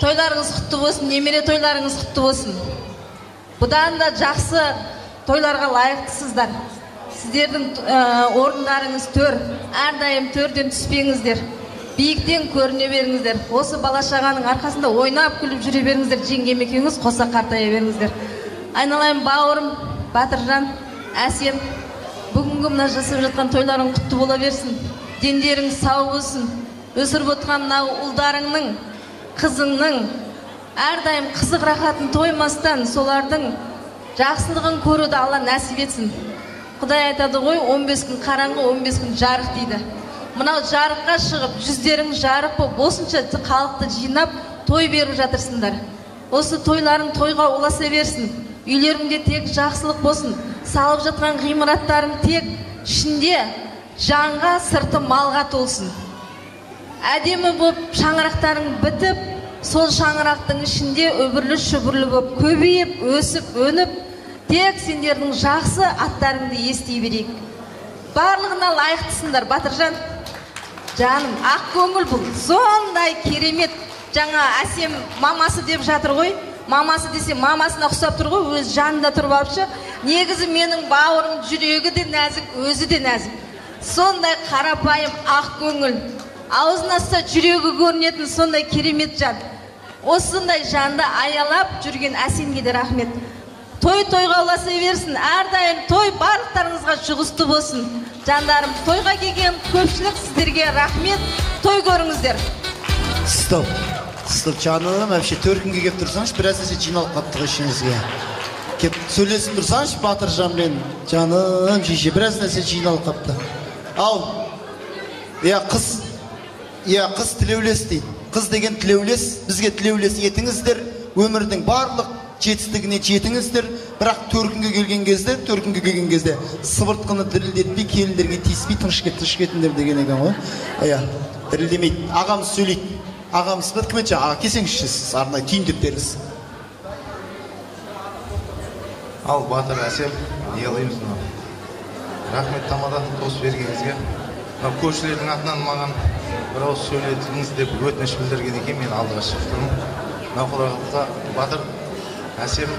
[SPEAKER 24] тойларыңыз құтты болсын, немере тойларыңыз құтты болсын. Бұдан да жақсы тойларға лайықтысыздар. Сіздердің орындарыңыз төр, әрдайым төрден түспеңіздер. Биіктен көріне беріңіздер. Осы бала-шағаның арқасында ойнап күліп жүре беріңіздер. Жеңгем екеуіңіз қоса қартая беріңіздер. Айналайын бауырым, Батыржан, Әсем, бүгінгі мына жасап жатқан тойларың құтты бола берсін. Дендерің сау болсын. Өсіріп отқан мына ұлдарыңның, қызыңның әрдайым қызық рахатын тоймастан солардың жақсылығын көруді Алла нәсіп етсін. Құдай айтады ғой, 15 күн қараңғы, 15 күн жарық дейді. Мынау жарыққа шығып, жүздерің жарық болып, осынша халықты жинап, той беріп жатырсыңдар. Осы тойларың тойға ұласа берсін. Үйлеріңде тек жақсылық болсын. Салып жатқан ғимараттарың тек ішінде жанға, сырты малға толсын. Әдемі болып шаңырақтарың бітіп, сол шаңырақтың ішінде өбірлі шүбірлі болып көбейіп, өсіп, өніп, тек сендердің жақсы аттарыңды ести берейік. Барлығына лайықтысыңдар, Батыржан. Жаным, ақ көңіл бұл, сондай керемет. Жаңа Әсем мамасы деп жатыр ғой. Мамасы десе, мамасына ұқсап тұр ғой, өз жанында тұрып алыпшы. Негізі менің бауырым, жүрегі де нәзік, өзі де нәзік. Сондай қарапайым ақ көңіл. Аузын ашса жүрегі көрінетін сондай керемет жан. Осындай жанды аялап жүрген Әсемге де рахмет. Той-тойға ұласа берсін. Әрдайым той барлықтарыңызға жұғысты болсын. Жандарым, тойға келген көпшілік сіздерге рахмет. Той көріңіздер.
[SPEAKER 1] Стоп. Стоп, жаным, әпше төркінге кеп тұрсаңшы, біраз әсе жиналып қаптығы ішіңізге. Кеп сөйлесіп тұрсаңшы, Батыржанмен, жаным, шеше, біраз әсе жиналып қапты. Ау, қыз тілеулес дейді. Қыз деген тілеулес, бізге тілеулес етіңіздер, өмірдің барлық жетістігіне жетіңіздер, бірақ төркінге келген кезде сыбыртқыны дірілдетпей, келіндерге тиіспей, тыныш кетіңдер деген екен ғой. Дірілдемейді. Ағамыз сөйлейді. Ағамыз бәт кім етші? Аға, кесеңізші сіз, арнай түйіндеп беріңіз.
[SPEAKER 22] Ал Батыр, Әсем, не қылаймыз мына? Рахмет тамадан тосып бергеніңізге. Көршілердің атынан маған бір ауыз сөйлетіңіз деп өтініш білдірген екен, мен алдыға шықтым. Құдағалықта Батыр, Әсем,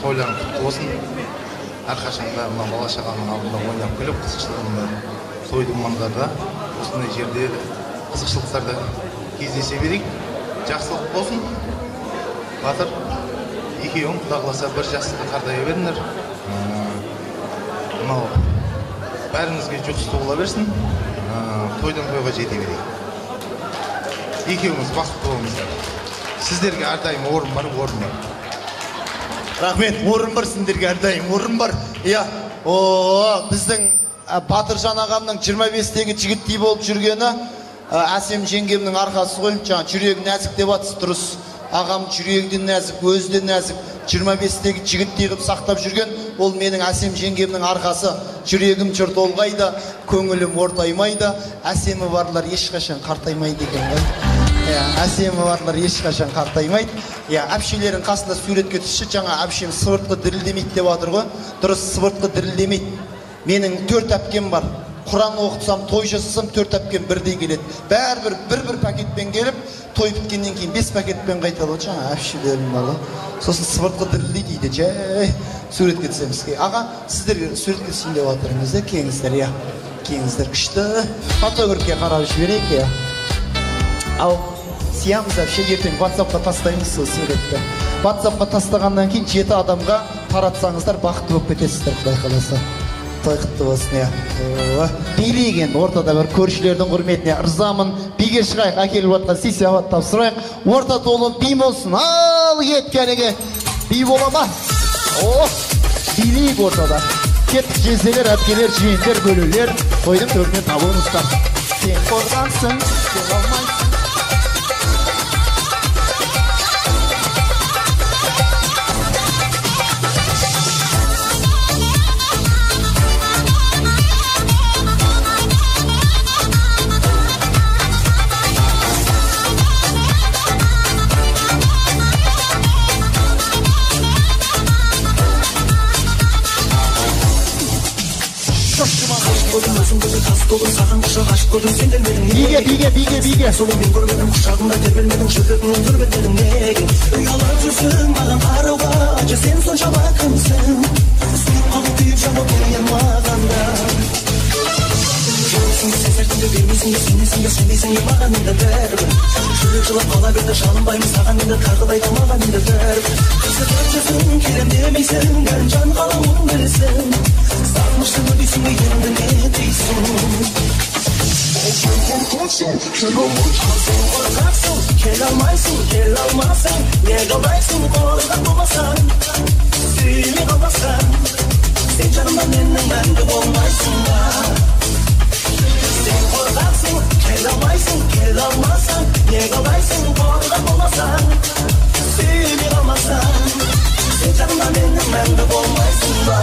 [SPEAKER 22] тойларың құтты болсын. Әрқашанда бала шағаның алдында ойнап күліп, қызықшылығында тойдың маңдарда осындай жерде қызықшылықтарда кездесе берейік. Жақсылық болсын. Батыр, екеуің құдағаласа бір жастыққа қартая беріңдер. Бәріңізге жұғысты бола берсін. Тойдан тойға жете берейік. Екеуіңіз бақытты болыңыздар. Сіздерге әрдайым орын бар, орын бар.
[SPEAKER 1] Рахмет, орын бар сіздерге әрдайым, орын бар. Біздің Батыржан ағамның 25-тегі жігіттей болып жүргені Әсем жеңгемнің арқасы ғой. Жүрегі нәзік деп атсы дұрыс. Ағам жүрегі де нәзік, өзі де нәзік. 25-тегі жігіттей қып сақтап жүрген, ол менің Әсем жеңгемнің арқасы. Жүрегім жұрт олғайды, көңілім ортаймайды. Әсемі барлар ешқашан қартаймайды екен ғой. Әсемі барлар ешқашан қартаймайды. Әпшелердің қасында суретке түсші, жаңа әпшем сыбыртқы дірілдемейді деп атыр ғой. Дұрыс, сыбыртқы дірілдемейді. Менің 4 әпкем бар. Құран оқытсам, той жасасам 4 әпкем бірдей келеді. Бәрібір бір пакетпен келіп, той біткеннен кейін 5 пакетпен қайтады. Жаңа әпшелерім бала. Сосын сыбыртқы дірілдей дейді. Жай, суретке түсемізге. Аға, сіздер суретке түсейін деп атырыңыз, кеңіздер, кеңіздер күшті. Фотографке қарап жіберейік, Ау, сиямыз әпше, ертең WhatsApp-қа тастаймыз сол суретті. WhatsApp-қа тастағаннан кейін 7 адамға таратсаңыздар, бақытты болып кетесіздер, Құдай қаласа. Той құтты болсын, Билеген ортада бір көршілердің құрметіне ырзамын. Биге шығайық, әкеліп отқан сый-сияпат тапсырайық. Орта толы би болсын. Ал кеткенеге би бола ма? Билейік ортада. Кеттік жезделер, әпкелер, жиендер, бөлелер. Тойдың төріне табуыңыздар. Сен қорғансың, сен алмайсың. Биге
[SPEAKER 4] Солымен көрмедің құшағында тербелмедің жүрегіңнің дүрбетедің неге Ұялап жүрсің маған қарауға Ачы сен соншама кімсің Сұлып қалып күйіп жамап келген мағанда Сен сертіңді бермейсің сенесің сенбейсің маған енді бәрібір жүрек жылап қала берді жалынбаймын саған енді тағыдай да маған енді бәрібір қызығып жүрсің келем демейсің бәрін жан қалауын білесің сағынышты дейсің бе енді не дейсің қорқақсың келе алмайсың келе алмасың не қалайсың қорған болмасаң сүймей қалмасаң сен жанымда менің мәңгі болмайсың ба сен қорқақсың келе алмайсың келе алмасаң не қалайсың қорған болмасаң сүймей қалмасаң сен жанымда менің мәңгі болмайсың ба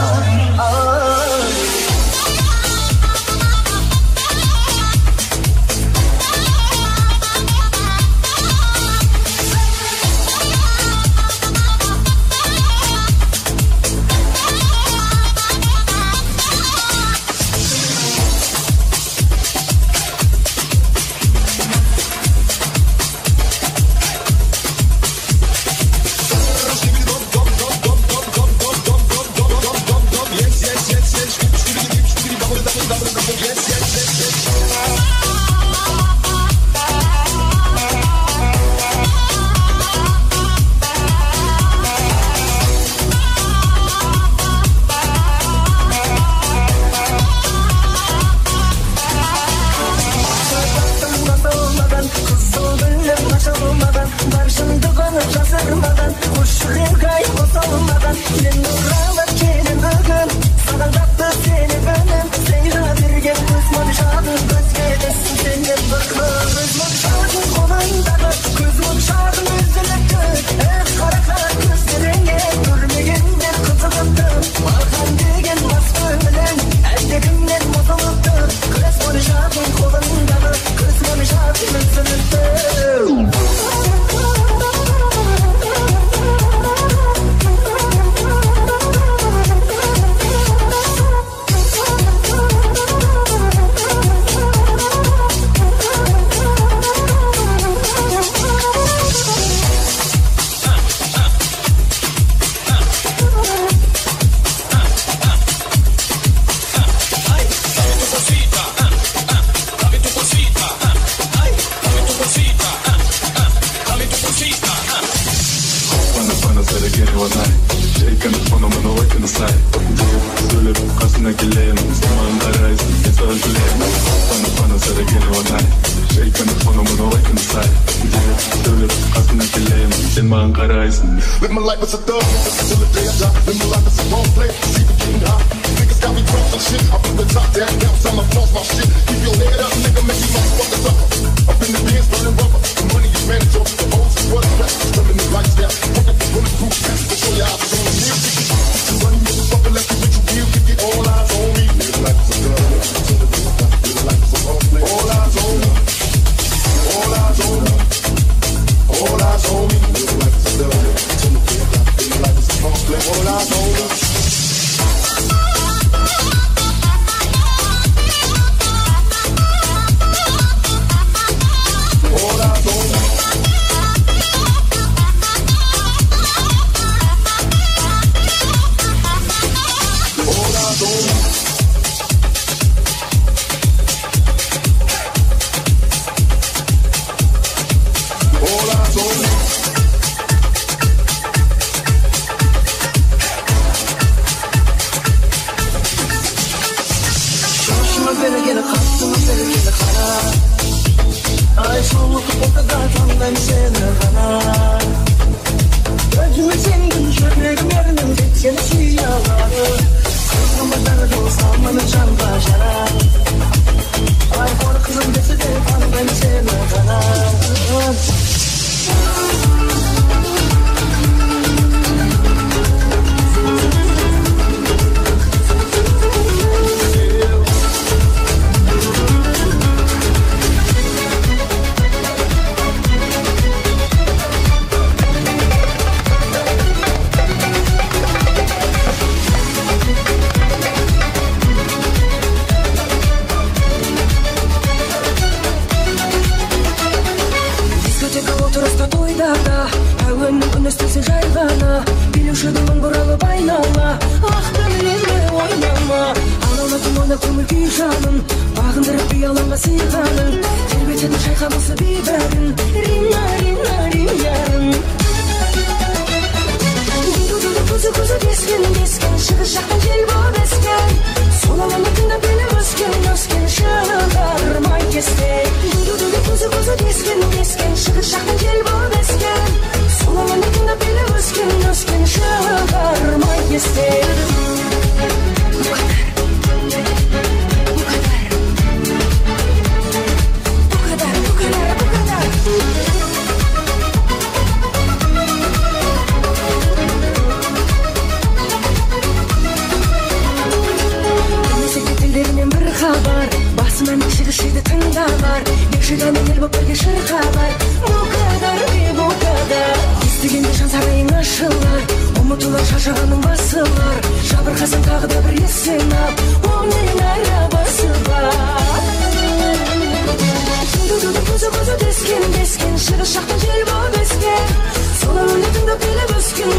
[SPEAKER 6] Live my life as a thug, till the day I die. Live my life as a role play, see the king high. Niggas got me drunk on shit. I put the top down, now time I floss my shit. Keep your head up, nigga, make you motherfuckers up. Up in the Benz, burning rubber. The money is mandatory, the hoes is what it's turning the lights down. Fuck up the bulletproof vest to show you how it's on the music. The money is a fucking left you with you real, kick it all eyes on me. Live my life as a thug, till the day I die. Live my life as a role play, all eyes on me. All eyes on me. All eyes on me. Live my life as a thug. All eyes on me. All eyes on me.
[SPEAKER 20] отырыста тойдарда әуеннің үнестесі жайғана билеуші дымың бұралып айнала ақ көңіліңді ойнама алаулатың ойнап көңіл күй жанын бағындырып үй алаңға сыйғаның тербетеді шайқамысы бейбәрін рина рина ринярын көзі дескен шығыс жақтан жел боп ескен сол алаңда тыңдап келіп өскен шығармай кестен көзі дескен шығыс жақтан жел боп ескен сол алаңда тыңдап келіп өскен шығармай кестен хабар басынан шығышыды тыңдамар ешіданың ел боп бірге шырқамар бұқадар естігенде жан сарайың ашылар ұмытылар шашағаның басылар жабырқасын тағы да бір есен ап оның ара басылар көзі дескен шығыс жақтан жел боп ескен сол әуенді тыңдап келіп өскен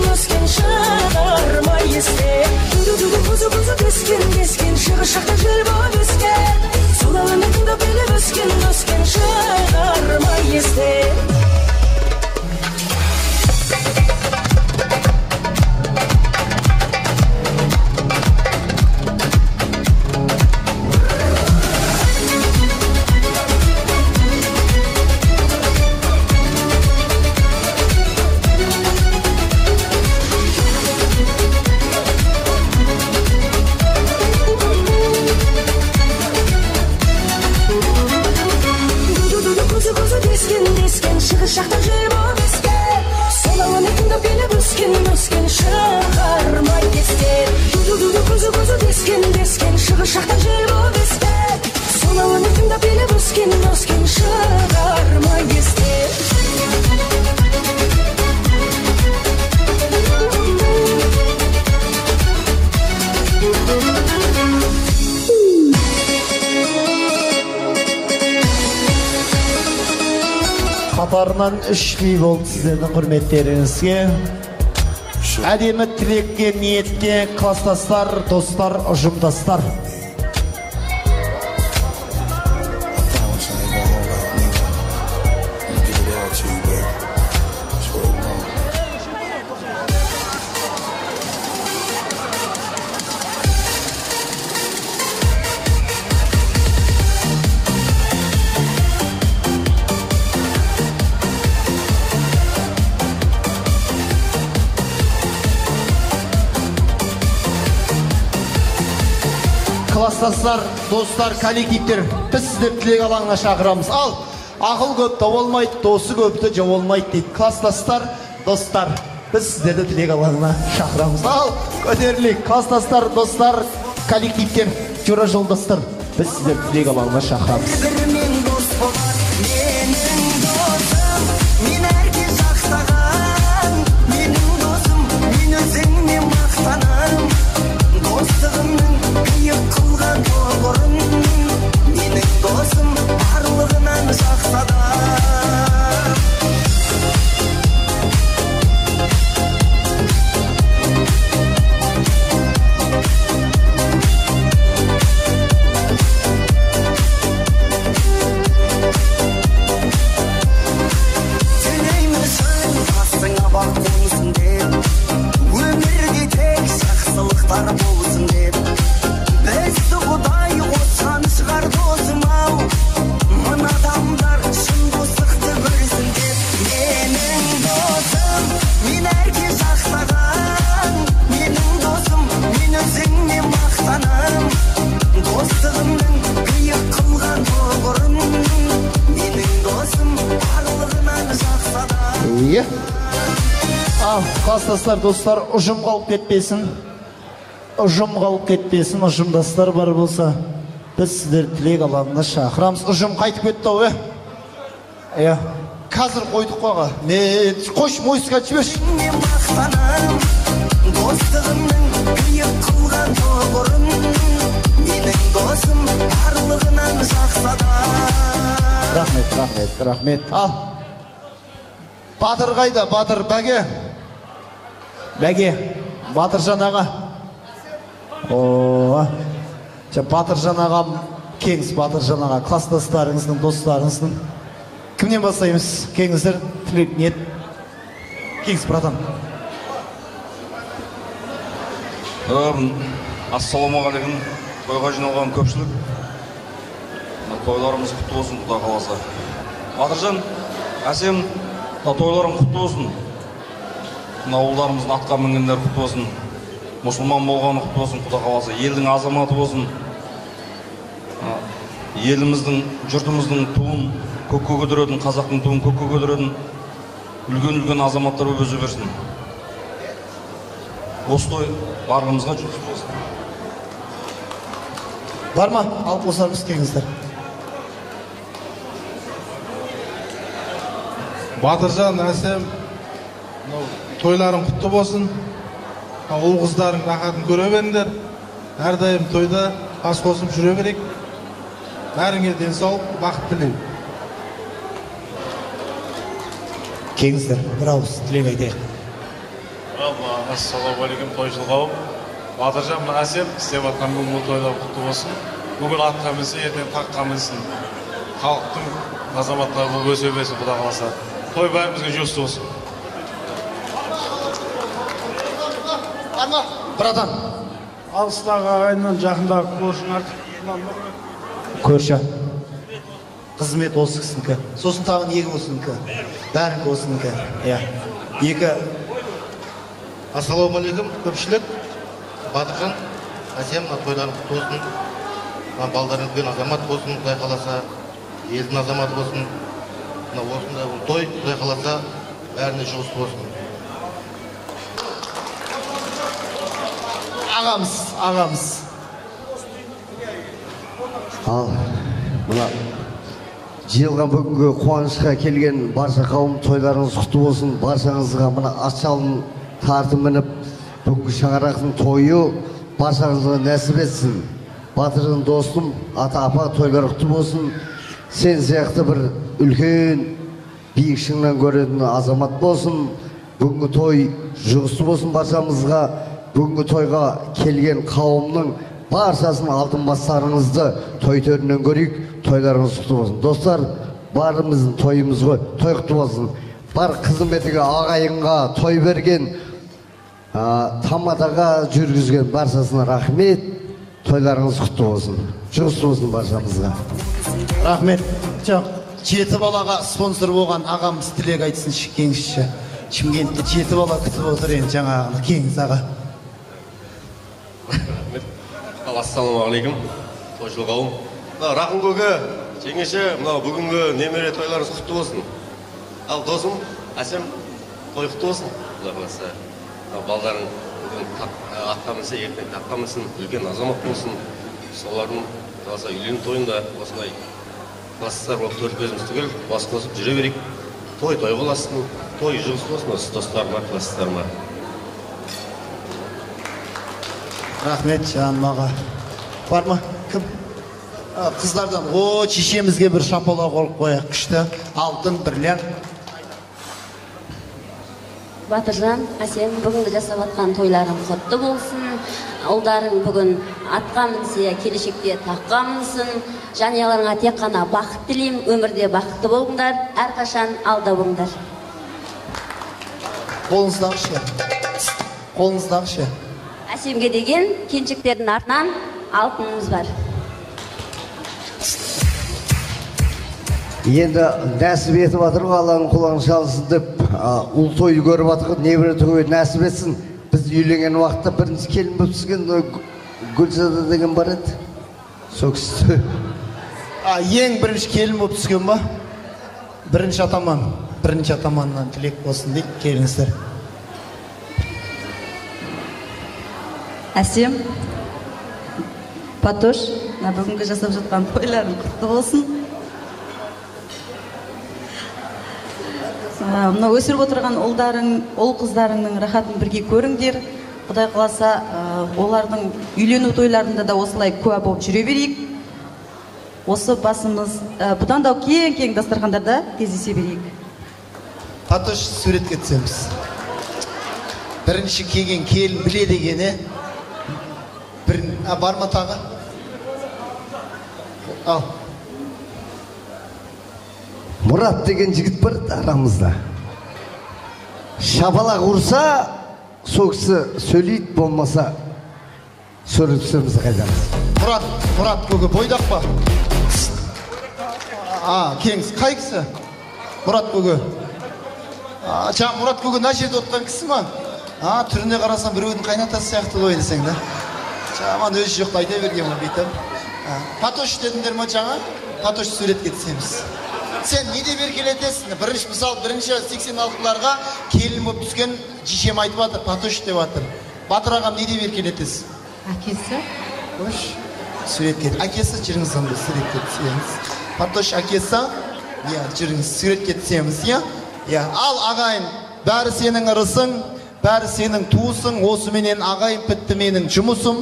[SPEAKER 20] шығармай естен көзі дескен шығыс жақтан жел боп ескен сол әуенді тыңдап келіп өскен шығармай естен шығыс жақтан жел боп ескен сол әуенді тыңдап келіп өскен шығармай естен көзі дескен шығыс жақтан жел боп ескен сол әуенді тыңдап келіп өскен шығармай естен
[SPEAKER 1] қатарынан 3 би болды сіздердің құрметтеріңізге. Әдемі тілекке, ниетке, кластастар, достар, ұжымдастар. Кластастар, достар, коллективтер, біз сіздер тілек алаңына шақырамыз. Ал, ақыл көпті болмайды, досы көпті жау болмайды дейді. Кластастар, достар, біз сіздерді тілек алаңына шақырамыз. Ал, көтерілік, кластастар, достар, коллективтер, жүра жолдастар, біз сіздер тілек алаңына шақырамыз. Кластастар, достар, ұжым қалып кетпесін. Ұжым қалып кетпесін, ұжымдастар бар болса, біз сіздер тілек алаңына шақырамыз. Ұжым қайтып кетті ау, қазір қойдық қоға. Мен қош мойысқа жіберші. Достығымның күйік қылған тоғырын, менің досым барлығынан жақсада. Рахмет. Ал. Батыр қайда? Батыр, бәге? Бәге, Батыржан аға. Батыржан ағам, кеңіз Батыржан аға, класстастарыңыздың, достарыңыздың. Кімнен бастаймыз? Кеңіздер, тілек, ниет. Кеңіз, братан.
[SPEAKER 9] Ассалаумағалейкум. Тойға жиналған көпшілік. Тойларымыз құтты болсын, Құда қаласа. Батыржан, әсем, тойларың құтты болсын. Ауылдарымыздың атқа мінгендер құтты болсын. Мұсылман болғаны құтты болсын, Құда қаласа. Елдің азаматы болсын. Еліміздің, жұртымыздың туын көкке көтеретін, қазақтың туын көкке көтеретін үлкен азаматтар болып өсе берсін. Осы той барлығымызға жұғыс болсын.
[SPEAKER 1] Бар ма? Алып қосарымыз келіңіздер.
[SPEAKER 10] Батыржан, әсем, тойларың құтты болсын. Ұл қыздарың рахатын көре беріңдер. Әрдайым тойда бас қосып жүре берейік. Бәріңе денсаулық, бақыт тілеймін.
[SPEAKER 1] Келіңіздер, бір ауыз тілек айтайық.
[SPEAKER 11] Ассалаумағалейкум, тойшыл қауым. Батыржан, әсем, істеп атқан бұл тойлар құтты болсын. Бүгін атқа мінсе, ертең таққа мінсін. Халықтың азаматтары болып өсе берсін, Құда қаласа. Той бәрімізге жүсті болсын.
[SPEAKER 1] Братан.
[SPEAKER 5] Алыстағы ағайыннан жақындағы көршің
[SPEAKER 1] Көрші. Қызмет осы кісінікі. Сосын тағын екі осыныкі. Бәрінкі осыныкі. Екі.
[SPEAKER 22] Ассалаумағалейкум, көпшілік. Батыржан, әсем, тойларың құтты болсын. Балдарың үлкен азамат болсын, Құдай қаласа, елдің азаматы болсын. Осындай той, Құдай қаласа, бәріне жұғыс болсын.
[SPEAKER 1] Ағамыз.
[SPEAKER 12] Ал, мына жиылған бүгінгі қуанышқа келген барша қауым тойларыңыз құтты болсын. Баршаңызға мына ат жалын тартып мініп, бүгінгі шаңырақтың тойы баршаңызға нәсіп етсін. Батыржан достым, ата апа тойлар құтты болсын. Сен сияқты бір үлкен биік шыңнан көретін азамат болсын. Бүгінгі той жұғысты болсын баршамызға. Бүгінгі тойға келген қауымның баршасын алтын бастарыңызды той төрінен көрейік, тойларыңыз құтты болсын. Достар, барымыздың тойымыз ғой, той құтты болсын. Бар қызметіге ағайынға той берген, тамадаға жүргізген баршасына рахмет, тойларыңыз құтты болсын. Жұғысты болсын баршамызға.
[SPEAKER 1] Рахмет. Жеті балаға спонсор болған ағамыз тілек айтсын кеңізші. Шымкентте жеті бала күтіп отыр енді жаңағы кеңіз аға.
[SPEAKER 14] Ассалаумағалейкум, тойшыл қауым. Рақым көке, жеңеше, бүгінгі немере тойларыңыз құтты болсын. Ал досым, әсем, той құтты болсын. Құдай қаласа, балдарың атқа мінсе, ертең таққа мінсін, үлкен азамат болсын. Солардың қаласа үйлену тойында осылай класстар болып төрт көзіміз түгел бас қосып жүре берейік. Той боласын, той жұғыс болсын осы достарыма, класстарыма.
[SPEAKER 1] Рахмет жаным аға. Бар ма? Кім? Қыздардан, шешемізге бір шапалақ олып қояқ күшті. Алтын бірлер.
[SPEAKER 25] Батыржан, әсем, бүгінгі жасап атқан тойларың құтты болсын. Ұлдарың бүгін атқа мінсе, келешекте таққа мінсін. Жанұяларыңа тек қана бақыт тілеймін, өмірде бақытты болыңдар, әрқашан алда болыңдар.
[SPEAKER 1] Қолыңыздағышы.
[SPEAKER 25] Әсемге деген кеншіктердің артынан алтынымыз бар.
[SPEAKER 12] Енді нәсіп етіп атыр Алланың құлағын шалсын деп, ұл тойы көріп атыр, небір тойы нәсіп етсін. Біз үйленген уақытта бірінші келін болып түскен Гүлзада деген бар еді. Сол кісі.
[SPEAKER 1] Ең бірінші келін болып түскен ба? Бірінші атаманнан тілек болсын дейді, келіңіздер.
[SPEAKER 24] Әсем, Патош, бүгінгі жасап жатқан тойларың құтты болсын. Мына өсіріп отырған ұл қыздарыңның рахатын бірге көріңдер. Құдай қаласа, олардың үйлену тойларында да осылай куә болып жүре берейік. Осы басымыз бұдан да кең дастархандарда кездесе берейік.
[SPEAKER 1] Патош суретке түсеміз. Бірінші келген келін біледі екені. Бар ма тағы? Ал.
[SPEAKER 12] Мұрат деген жігіт бар арамызда. Шабалақ ұрса, сол кісі сөйлейді, болмаса сурет түсеміз қайдамыз.
[SPEAKER 1] Мұрат көгі бойдақ па? Кеңіз, қай кісі? Мұрат көгі. Мұрат көгі на жерде отқан кісі ма? Түріне қарасам біреудің қайнатасы сияқты ғой десең да. Жаман өзі жоқты айта берген ма бейтім. Патош дедіңдер ма жаңа? Патош суретке түсеміз. Сен не деп еркелетесің? Бірінші 86-ларға келін болып түскен жешем айтып жатыр, Патош деп жатыр. Батыр ағам не деп еркелетесің?
[SPEAKER 24] Әкесі?
[SPEAKER 1] Қош, суретке. Әкесі жүріңіз онда суретке түсеміз. Патош әкесі, жүріңіз суретке түсеміз, Ал ағайын, бәрі сенің ырысың, бәрі сенің туысың, осы менен ағайын бітті менің жұмысым.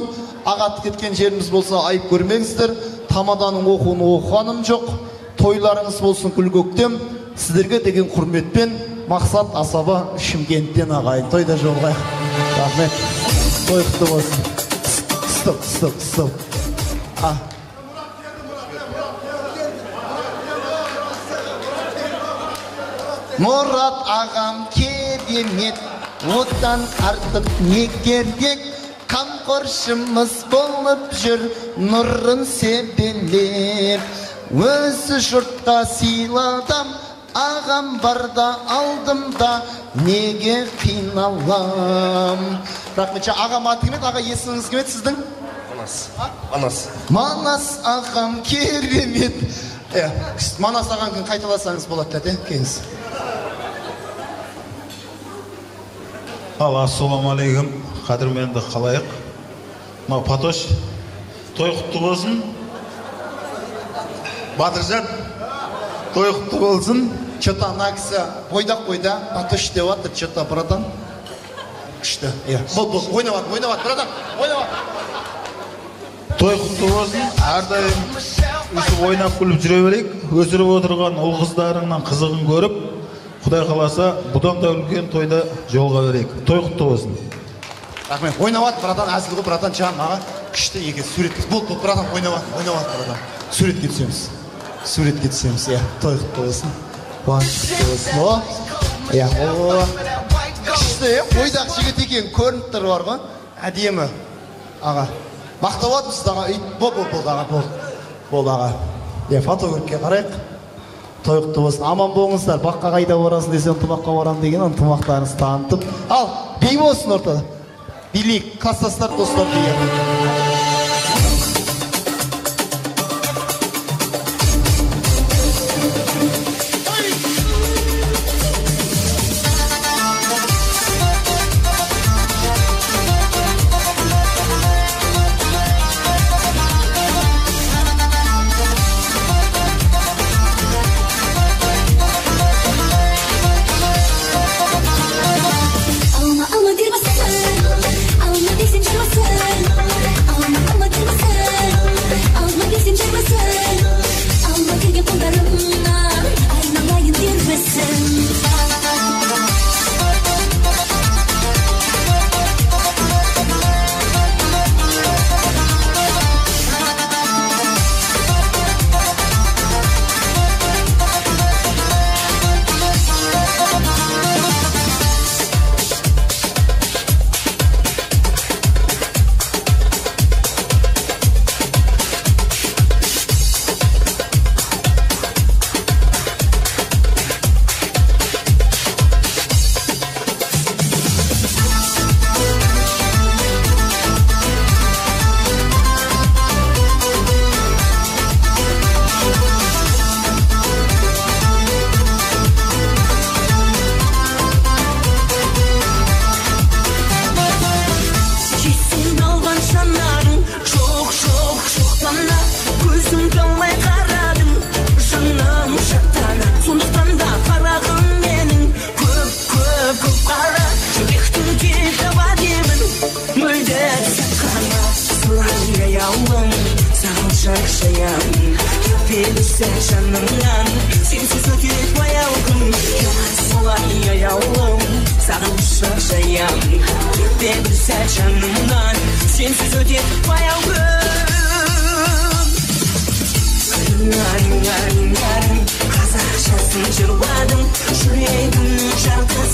[SPEAKER 1] Ағат кеткен жеріміз болса айып көрмеңіздер. Тамаданың оқуын оқығаным жоқ. Тойларыңыз болсын күл көктем. Сіздерге деген құрметпен Мақсат Асаба Шымкенттен ағайын. Тойда жолғайық. Рахмет. Той құтты болсын. Стоп. Мұрат ағам керемет, одан артық не керек, қамқоршымыз болып жүр, нұрын себелеп. Өзі жұртқа сыйладым, ағам барда алдымда, неге қиналам. Рахмет, ағам аты кім еді? Аға есіңіз кім еді сіздің? Манас ағам керемет. Манас ағам күн қайталасаңыз болады деді, кеңіз.
[SPEAKER 10] Ассаламалейкум, қадірменді қалайық. Патош, той құтты болсын.
[SPEAKER 1] Батыржан, той құтты болсын. Чота ана кісі бойдақ бойда, Патош деп атыр, чота братан. Күшті, бол, ойнават, братан, ойнават.
[SPEAKER 10] Той құтты болсын, әрдайым өсіп ойнап күліп жүре берейік. Өсіріп отырған ұл қыздарыңнан қызығын көріп, Құдай қаласа, бұдан да үлкен тойда жолға берейік. Той құтты болсын.
[SPEAKER 1] Рахмет. Ойнават, братан, әзіл ғой, братан, жағын аға. Күшті еке, суретке. Бол, братан, ойнават, братан. Суретке түсеміз. Той құтты болсын. Құтты болсын. Күшті, ойдақ жігіт екен, көрініп тұр бар ғой. Әдемі. Аға. Мақтават мұсыз аға. Бол, аға. Фотографке қарайық. Той құтты болсын. Аман болыңыздар. Баққа қайда барасың десе, ынтымаққа барам деген, ынтымақтарыңыз танытып. Ал, бей болсын ортада. Билік, класстастар, достар деген.
[SPEAKER 20] Yavrum, sağ ol şarkışayan Ötebilse canımdan sensiz ötüp bayağım Yar solay ayağım Sağılmış yaşayam Ötebilse canımdan sensiz ötüp bayağım Yarın Қазақшасын жырладым жүрегімнің жарты